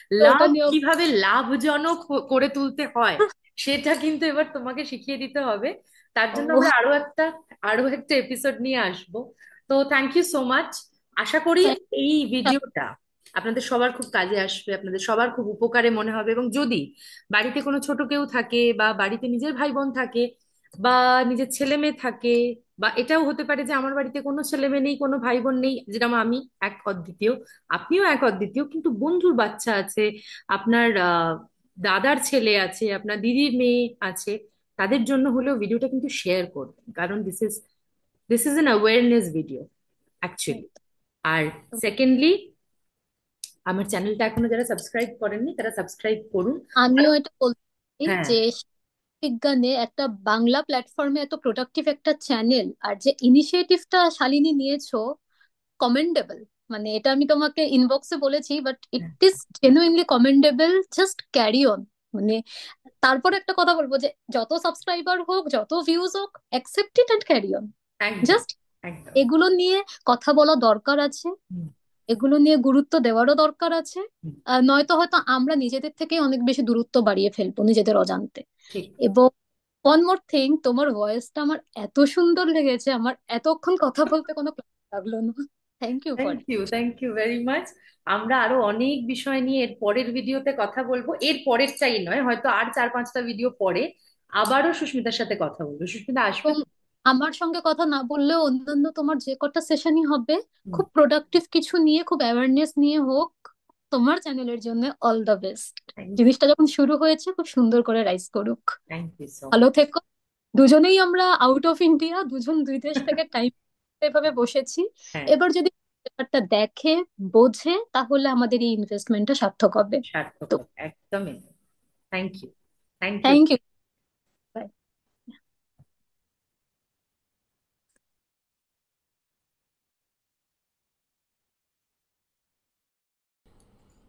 তো লাভ ওটা নিয়ে কিভাবে লাভজনক করে তুলতে হয় সেটা কিন্তু এবার তোমাকে শিখিয়ে দিতে হবে। তার জন্য ও, আমরা আরো একটা এপিসোড নিয়ে আসবো। তো থ্যাংক ইউ সো মাচ। আশা করি এই ভিডিওটা আপনাদের সবার খুব কাজে আসবে, আপনাদের সবার খুব উপকারে মনে হবে। এবং যদি বাড়িতে কোনো ছোট কেউ থাকে, বা বাড়িতে নিজের ভাই বোন থাকে, বা নিজের ছেলে মেয়ে থাকে, বা এটাও হতে পারে যে আমার বাড়িতে কোনো ছেলে মেয়ে নেই, কোনো ভাই বোন নেই, যেরকম আমি এক অদ্বিতীয়, আপনিও এক অদ্বিতীয়, কিন্তু বন্ধুর বাচ্চা আছে, আপনার দাদার ছেলে আছে, আপনার দিদির মেয়ে আছে, তাদের জন্য হলেও ভিডিওটা কিন্তু শেয়ার করবেন। কারণ this is an awareness video actually. আর সেকেন্ডলি, আমার চ্যানেলটা এখনো যারা সাবস্ক্রাইব করেননি তারা সাবস্ক্রাইব করুন। আমিও কারণ এটা বলতে চাই হ্যাঁ, যে বিজ্ঞানে একটা বাংলা প্ল্যাটফর্মে এত প্রোডাক্টিভ একটা চ্যানেল, আর যে ইনিশিয়েটিভটা শালিনী নিয়েছো, কমেন্ডেবল। মানে এটা আমি তোমাকে ইনবক্সে বলেছি, but it is genuinely commendable. Just carry on. মানে তারপর একটা কথা বলবো যে যত সাবস্ক্রাইবার হোক, যত ভিউজ হোক, accept it and carry on. একদম জাস্ট একদম। এগুলো নিয়ে কথা বলা দরকার আছে, হুম, এগুলো নিয়ে গুরুত্ব দেওয়ারও দরকার আছে। হুম, নয়তো হয়তো আমরা নিজেদের থেকে অনেক বেশি দূরত্ব বাড়িয়ে ফেলবো নিজেদের অজান্তে। ঠিক। এবং ওয়ান মোর থিং, তোমার ভয়েসটা আমার এত সুন্দর লেগেছে, আমার এতক্ষণ কথা বলতে কোনো ক্লান্ত লাগলো না। Thank you for. Thank you very much. আমরা আরো অনেক বিষয় নিয়ে এর পরের ভিডিওতে কথা বলবো। এর পরের চাই নয়, হয়তো আর 4-5টা ভিডিও পরে আবারও সুস্মিতার সাথে কথা বলবো। সুস্মিতা আসবে এবং তো? আমার সঙ্গে কথা না বললেও অন্যান্য তোমার যে কটা সেশনই হবে, হুম, খুব প্রোডাক্টিভ কিছু নিয়ে, খুব অ্যাওয়ারনেস নিয়ে হোক। তোমার চ্যানেলের জন্য অল দ্য বেস্ট। জিনিসটা যখন শুরু হয়েছে, খুব সুন্দর করে রাইজ করুক। থ্যাংক ইউ সো ভালো মাচ। থেকো। দুজনেই আমরা আউট অফ ইন্ডিয়া, দুজন দুই দেশ থেকে টাইম এভাবে বসেছি। হ্যাঁ, এবার যদি ব্যাপারটা দেখে, বোঝে, তাহলে আমাদের এই ইনভেস্টমেন্টটা সার্থক হবে। সার্থক তো হবে একদমই। Thank you. Thank you. Thank you.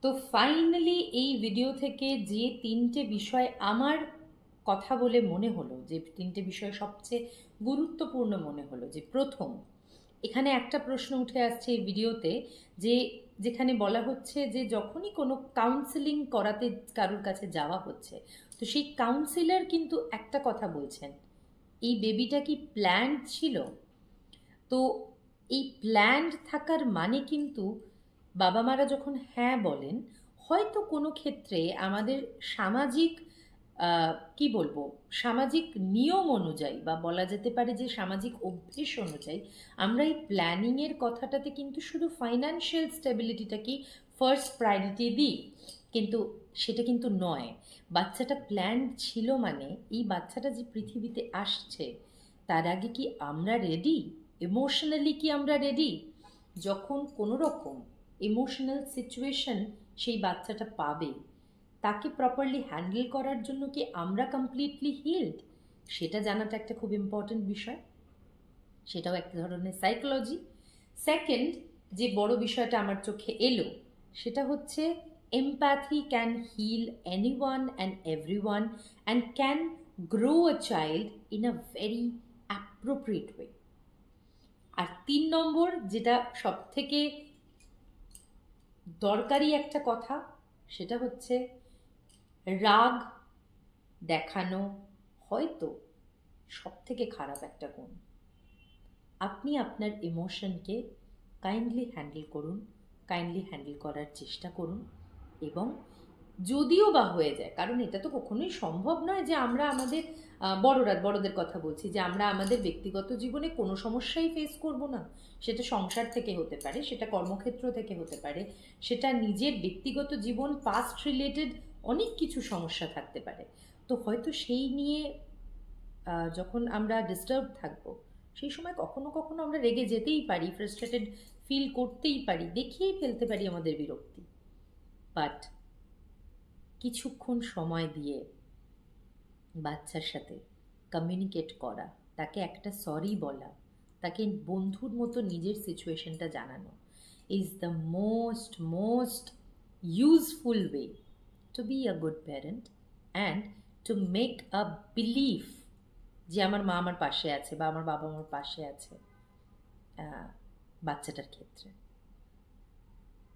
তো ফাইনালি এই ভিডিও থেকে যে তিনটে বিষয় আমার কথা বলে মনে হলো, যে তিনটে বিষয় সবচেয়ে গুরুত্বপূর্ণ মনে হলো, যে প্রথম, এখানে একটা প্রশ্ন উঠে আসছে এই ভিডিওতে, যে যেখানে বলা হচ্ছে যে যখনই কোনো কাউন্সেলিং করাতে কারোর কাছে যাওয়া হচ্ছে, তো সেই কাউন্সিলর কিন্তু একটা কথা বলছেন, এই বেবিটা কি প্ল্যান্ড ছিল? তো এই প্ল্যান্ড থাকার মানে কিন্তু, বাবা মারা যখন হ্যাঁ বলেন, হয়তো কোনো ক্ষেত্রে আমাদের সামাজিক কি বলবো, সামাজিক নিয়ম অনুযায়ী, বা বলা যেতে পারে যে সামাজিক অভ্যেস অনুযায়ী, আমরা এই প্ল্যানিংয়ের কথাটাতে কিন্তু শুধু ফাইন্যান্সিয়াল স্টেবিলিটিটাকেই ফার্স্ট প্রায়োরিটি দিই। কিন্তু সেটা কিন্তু নয়। বাচ্চাটা প্ল্যান্ড ছিল মানে এই বাচ্চাটা যে পৃথিবীতে আসছে, তার আগে কি আমরা রেডি? ইমোশনালি কি আমরা রেডি? যখন কোনো রকম ইমোশনাল সিচুয়েশন সেই বাচ্চাটা পাবে, তাকে প্রপারলি হ্যান্ডেল করার জন্য কি আমরা কমপ্লিটলি হিলড, সেটা জানাটা একটা খুব ইম্পর্টেন্ট বিষয়। সেটাও এক ধরনের সাইকোলজি। সেকেন্ড, যে বড় বিষয়টা আমার চোখে এলো, সেটা হচ্ছে empathy can heal anyone and everyone, and can grow a child in a very appropriate way. আর 3 নম্বর, যেটা সব থেকে দরকারি একটা কথা, সেটা হচ্ছে রাগ দেখানো হয়তো সব থেকে খারাপ একটা গুণ। আপনি আপনার ইমোশনকে কাইন্ডলি হ্যান্ডেল করুন, কাইন্ডলি হ্যান্ডেল করার চেষ্টা করুন। এবং যদিও বা হয়ে যায়, কারণ এটা তো কখনোই সম্ভব নয় যে আমরা আমাদের বড়দের কথা বলছি, যে আমরা আমাদের ব্যক্তিগত জীবনে কোনো সমস্যাই ফেস করব না। সেটা সংসার থেকে হতে পারে, সেটা কর্মক্ষেত্র থেকে হতে পারে, সেটা নিজের ব্যক্তিগত জীবন, পাস্ট রিলেটেড অনেক কিছু সমস্যা থাকতে পারে। তো হয়তো সেই নিয়ে যখন আমরা ডিস্টার্ব থাকবো, সেই সময় কখনো কখনো আমরা রেগে যেতেই পারি, ফ্রাস্ট্রেটেড ফিল করতেই পারি, দেখিয়েই ফেলতে পারি আমাদের বিরক্তি। বাট কিছুক্ষণ সময় দিয়ে বাচ্চার সাথে কমিউনিকেট করা, তাকে একটা সরি বলা, তাকে বন্ধুর মতো নিজের সিচুয়েশনটা জানানো is the most useful way to be a good parent and to make a believe যে আমার মা আমার পাশে আছে বা আমার বাবা আমার পাশে আছে বাচ্চাটার ক্ষেত্রে।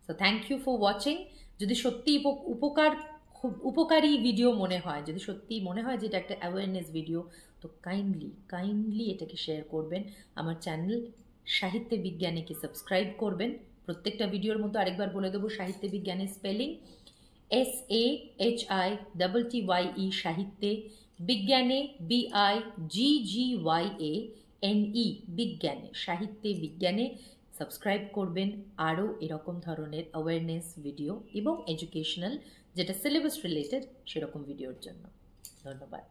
So thank you for watching. যদি সত্যি উপকারী ভিডিও মনে হয়, যদি সত্যি মনে হয় যে এটা একটা অ্যাওয়ারনেস ভিডিও, তো কাইন্ডলি এটাকে শেয়ার করবেন। আমার চ্যানেল সাহিত্য বিজ্ঞানীকে সাবস্ক্রাইব করবেন। প্রত্যেকটা ভিডিওর মতো আরেকবার বলে দেবো, সাহিত্য বিজ্ঞানের স্পেলিং SAHITTYE সাহিত্যে, বিজ্ঞানে BIGGYANE বিজ্ঞানে, সাহিত্যে বিজ্ঞানে সাবস্ক্রাইব করবেন আরও এরকম ধরনের অ্যাওয়ারনেস ভিডিও এবং এডুকেশনাল যেটা সিলেবাস রিলেটেড সেরকম ভিডিওর জন্য। ধন্যবাদ।